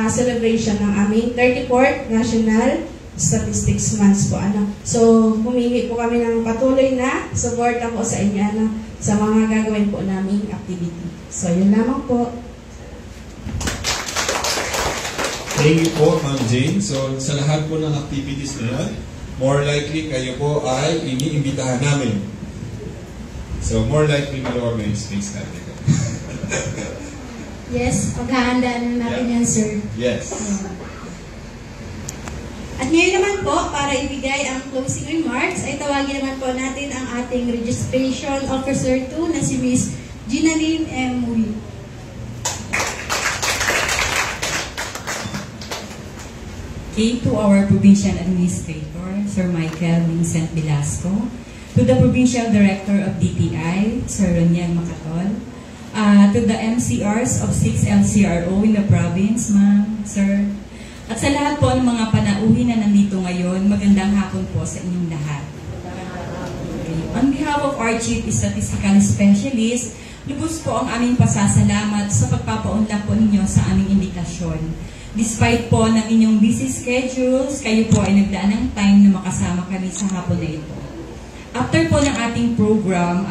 celebration ng aming 34th National Statistics Month po. So, humingi po kami ng patuloy na suporta po sa inyo sa mga gagawin po naming activity. So, yun lamang po. Thank you po, Ma'am Jane. So, sa lahat po ng activities na yan, more likely kayo po ay iniimbitahan namin. So, more likely maluwag na yung space natin. Yes, paghahandaan natin yan, sir. Yes. At ngayon naman po, para ibigay ang closing remarks, ay tawagin naman po natin ang ating registration officer 2 na si Ms. Ginaline M. Mui. Okay, to our Provincial Administrator, Sir Michael Vincent Velasco, to the Provincial Director of DTI, Sir Roniel Macatol, to the MCRs of 6 LCRO in the province, ma'am, sir, at sa lahat po ng mga panauhin na nandito ngayon, magandang hapon po sa inyong lahat. Okay. On behalf of our Chief Statistical Specialist, lubos po ang aming pasasalamat sa pagpapaunlak po ninyo sa aming imbitasyon. Despite po ng inyong busy schedules, kayo po ay nagdaan ng time na makasama kami sa hapon na ito. After po ng ating program,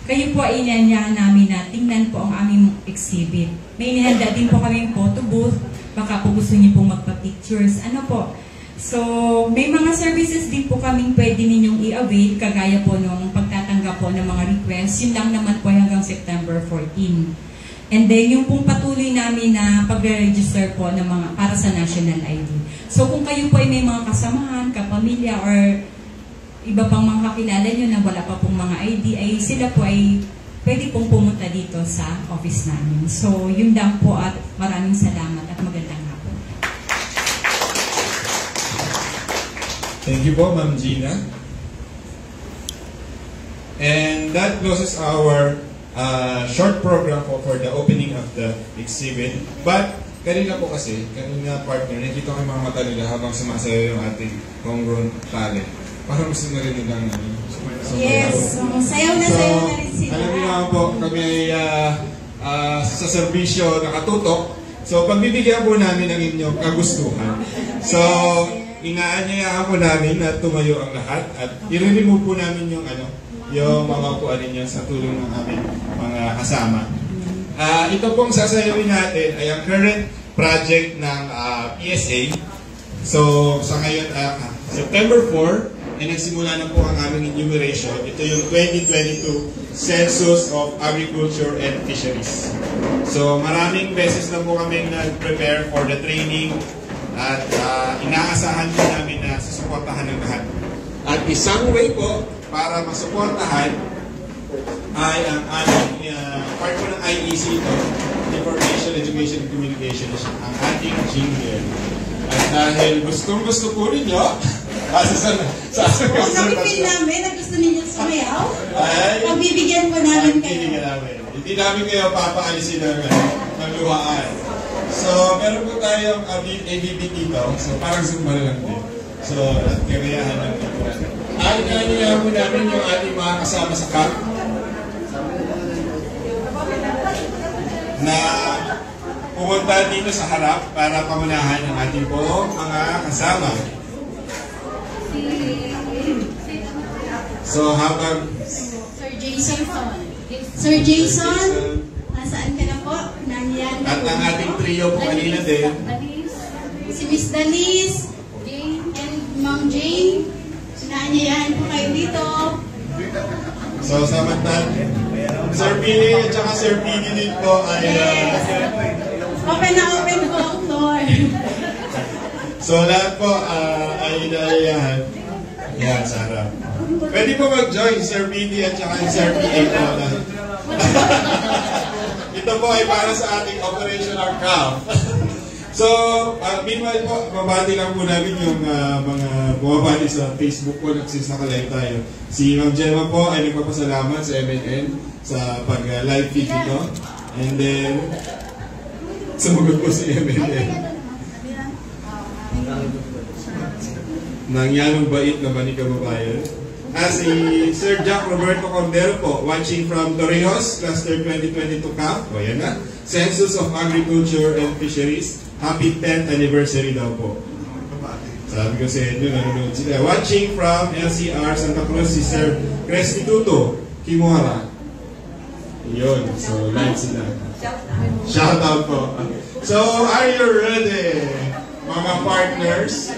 kayo po ay inanyahan namin na tingnan po ang aming exhibit. May inihanda din po kami photo booth, baka po gusto niyo pong magpa-pictures. Ano po? So, may mga services din po kaming pwede ninyong i-avail, kagaya po nung pagtatanggap po ng mga requests. Yun lang naman po hanggang September 14. And then, yung pong patuloy namin na pag-register po ng mga, para sa National ID. So, kung kayo po ay may mga kasamahan, kapamilya, or iba pang mga kakilala nyo na wala pa pong mga ID, ay sila po ay pwede pong pumunta dito sa office namin. So, yun lang po at maraming salamat at magandang hapon. Thank you po, Ma'am Gina. And that closes our short program for the opening of the exhibit. But, kanina po kasi, kanina partner, nakita ko yung mga mata nila habang sumasayaw yung ating homegrown talent. Parang gusto na rin nilang yes, sayaw na rin sila. Alam niyo naman po, kami sa serbisyo nakatutok. So, pagbibigyan po namin ang inyong kagustuhan. So, inaanyayahan po namin na tumayo ang lahat at i-remove po namin yung yung mga upuan ninyo sa tulong ng aming mga kasama. Ito pong sasayawin natin ay ang current project ng PSA. So, sa ngayon, September 4, ay nagsimula na po ang aming enumeration. Ito yung 2022 Census of Agriculture and Fisheries. So, maraming beses na po kami nag-prepare for the training at inaasahan po namin na susuportahan ng lahat. At isang way po para masuportahan ay ang aming part po ng IEC ito, Information, Education, and Communication, ang ating jingle. At dahil gustong-gusto po ninyo, nakipil namin na gusto ninyo sumayaw, pagbibigyan po namin kayo. Hindi namin kayo papaalisin ng luhaan. So, meron po tayong ABB dito. So, parang Zumba lang din. So, at kagayahan ng dito. Ano po namin yung ating mga kasama sa camp na pumunta dito sa harap para pamunahan ang ating pong mga kasama. So habang Sir Jason. Sir Jason, nasaan ka na po? Nandiyan. at ang ating trio po kanina din, Si Miss Dalis, and Ma'am Jane. Naanyayahan po kayo dito. so samantal, Sir Pili at saka Sir Pili din po ay Open na open po ang floor. so lahat po ay inaayahan. Yan, sa harap. Pwede po mag-join, Sir Pili at saka Sir PA po. Ito po ay para sa ating operational camp. So, meanwhile po, babati lang po namin yung mga bumabati sa Facebook po since naka-live tayo. Si Ma'am Gemma po ay nagpapasalamat sa MNN sa pag-live feed ito. And then, sumagot po si MNN. Nangyanong bait naman ni kababayan. Si Sir Jack Roberto Cordero po, watching from Torrijos, Cluster 2022 Camp. O yan na. Census of Agriculture and Fisheries. Happy 10th anniversary daw po. Sabi ko sa inyo, nanonood sila. Watching from LCR Santa Cruz, si Sir Crestituto Kimura. Yun. So, live sila. Shout out po. So, are you ready, mga partners?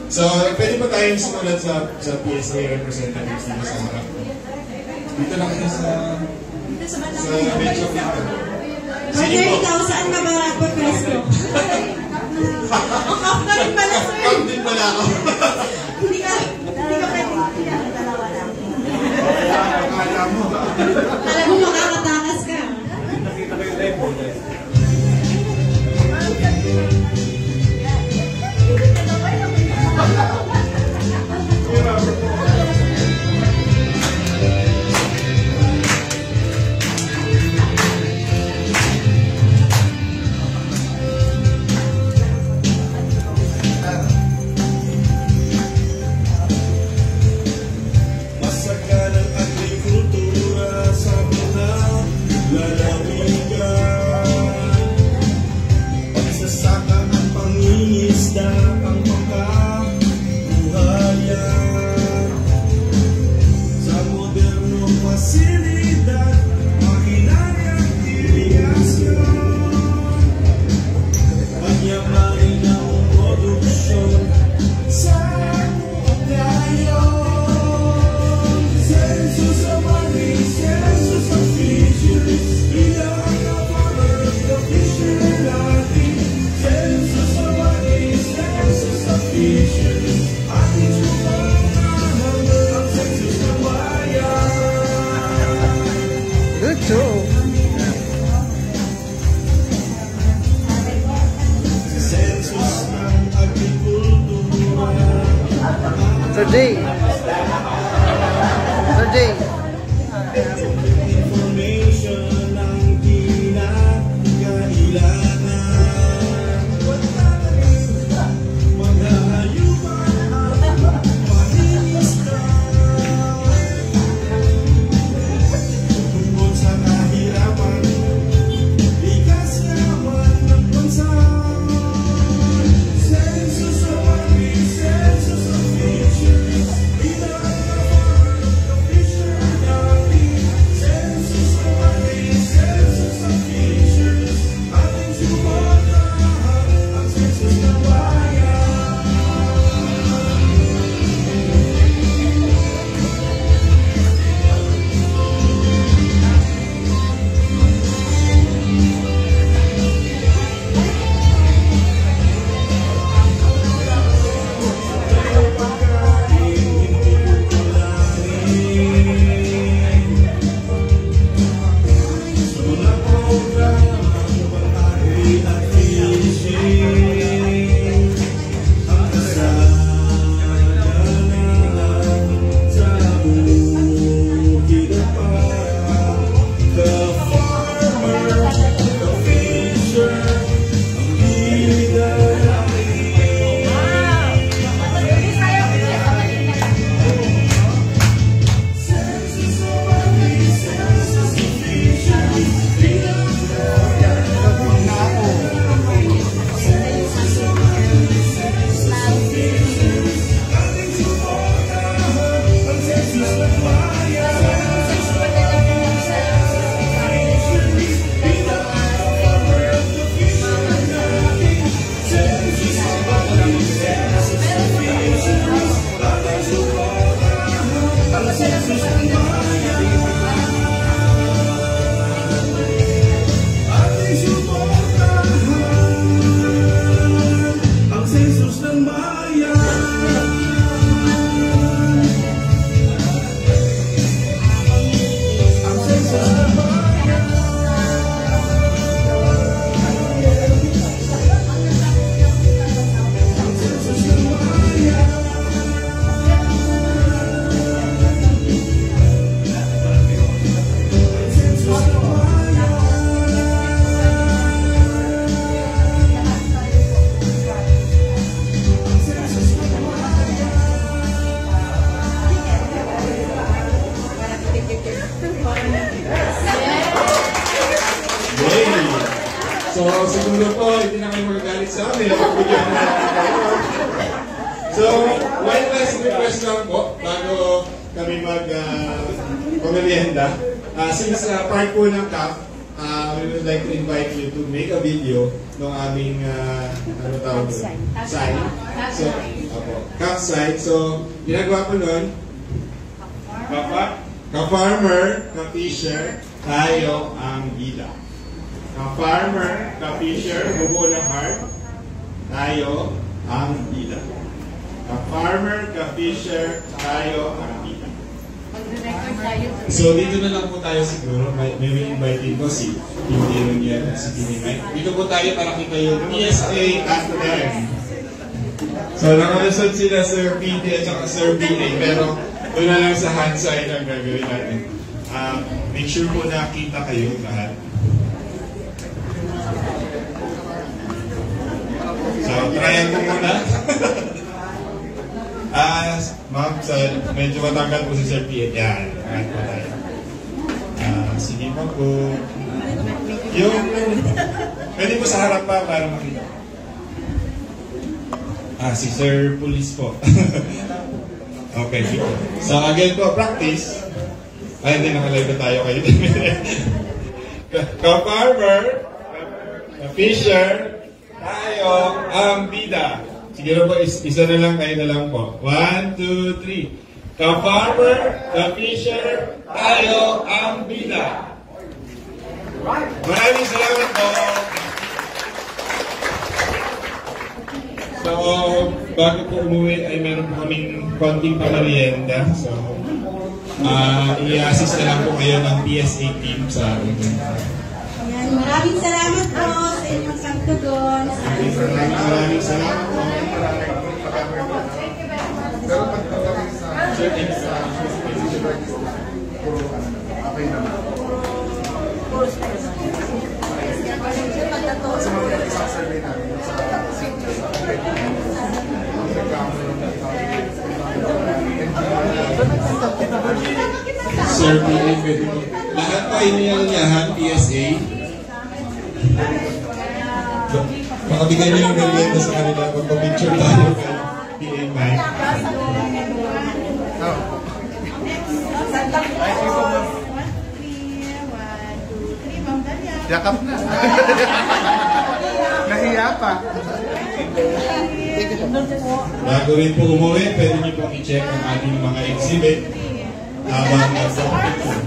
So, pwede ba tayong simulan sa PSA representatives dito sa harap? Dito lang kayo sa medyo dito. Brother, ikaw saan ka ba nagpa-presto? Ang kap na rin pala, sir. Kap din pala ako. Hindi ka pwede. Alam mo, makakatakas ka. Nakita ko yung live mo. Masagan ang agrikultura sa mga lalawigan. Pagsasaka at pangingisda ang pangkabuhayan. Sa modernong pasilidad, makinayang irigasyon. Panyamarin ang produksyon sa buong layon. Census of Agri, Census of Fisheries, bilang ang farmer, the fisher natin. Census of Agri, Census of Fisheries, ating sumangahan ang census ng bayan. Good job. Census ng agrikultura. Sir Jay. Sir Jay. Information ang kinakailangan. Maghahayupan ang pangingisda. Tungkol sa kahirapan, likas naman ng bansa. Census of Agri, Census of Fisheries, bilang ang farmer, the fisher siguro po, hindi na kayo magagalit sa amin. Pagbigyan na natin kayo. So, one last request lang po, bago kami mag-pamerienda. Since part po ng CAF, we would like to invite you to make a video ng aming, sign. So, CAF sign. So, ginagawa ko nun, ka-farmer, ka-fisher, tayo ang bida. Ka-farmer, ka-fisher, bubuo ng heart, tayo ang bida. Ka-farmer, ka-fisher, tayo ang bida. So, dito na lang po tayo siguro. May invite ko si Hindi Runyan at si Tini Mike. Dito po tayo para kita yung PSA at them. So, nakalusot sila Sir PT at saka Sir BA. Pero, doon na lang sa hand sign ang gagawin natin. Make sure po nakita kayo lahat. So, tryan ko muna. Ma'am, medyo matanggal po si Sir P. Yan, kahit po tayo. Sige po po. Pwede po sa harap pa para makita. Si Sir Police po. Okay, sige. So, again po, practice. Hindi, nakalive na tayo kayo. Ka-farmer, ka-fisher, tayo ang bida. Siguro po, isa na lang, kayo na lang po. 1, 2, 3. Ka-farmer, ka-fisher, tayo ang bida. Maraming salamat po. So, bago po umuwi ay meron po kaming konting pamerienda. So, i-assist na lang po kayo ng PSA team sa akin. Maraming salamat po sa inyong pagtugon. Maraming salamat po. Pero pagpapagin sa okay naman. Sa mga isang survey namin Sir PA, lahat pa iniyahan PSA. Makabigay niyo ng merienda sa kanila. Magpapicture tayo kay PA Mike. Yakap na. Nahiya pa. Bago rin po umuwi, pwede niyo pong i-check ang ating mga exhibit habang nagpapicture.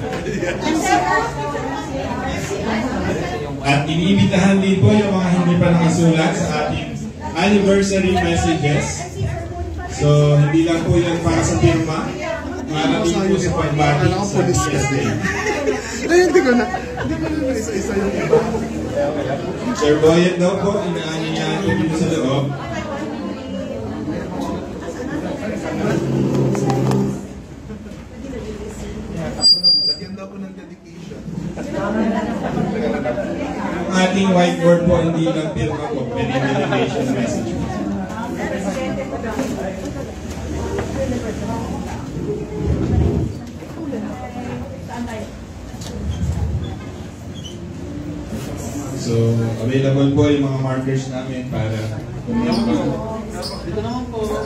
At iniibitahan din po yung mga hindi pa nakasulat sa ating anniversary messages. So, hindi lang po yan para sa firma, para din po sa pagbati sa PSA. Hindi ko na isa-isa yung iba. Sir Boyet daw po, inaaniyahan ko dito sa loob. Lagyan daw po ng dedication. Ang ating whiteboard po, hindi lang firma po, pwede dedication message. So, available po yung mga markers namin para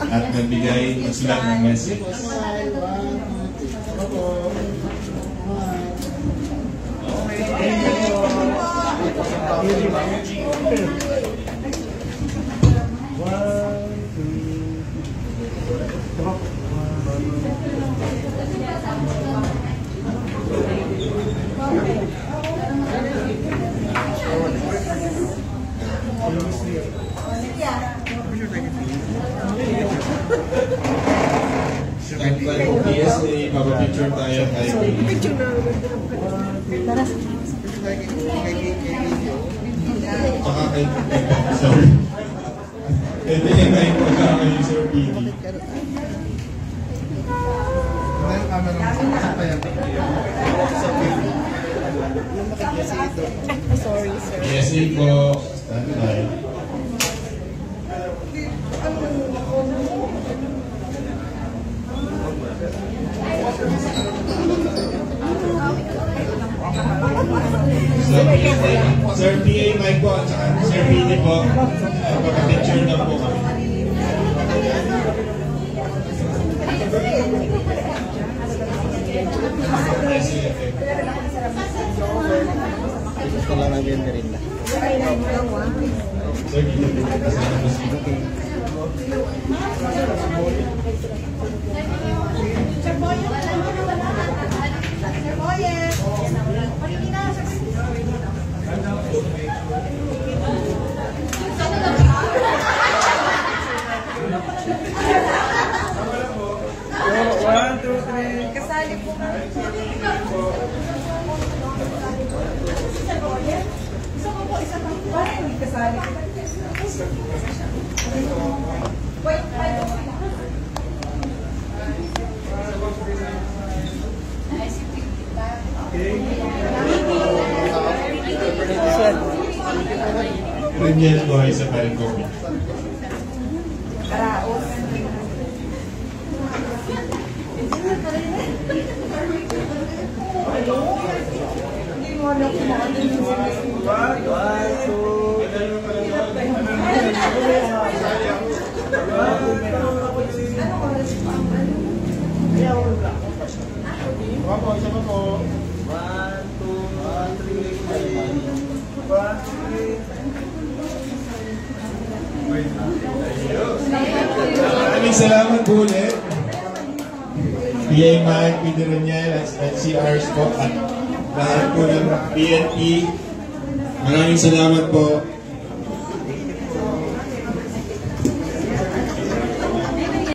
at magbigay, magsulat ng message. PSA, papapicture tayo tayo. Tsaka kay sorry. Ito yung may pagka kay Sir PD. Sorry, sir. PSA po, stand by. Sir PA, Mike po, at saka po. Pagka-picture na po kami. Gusto lang namin rin na. One, two, three. Kasali po kami. Isa ko po, isa pang parang hindi kasali. Wait, Ganyan po, isa pa rin po. Maraming salamat po ulit. PA Man, Pidi Roniel, at CRs po, at lahat po ng PNP. Maraming salamat po.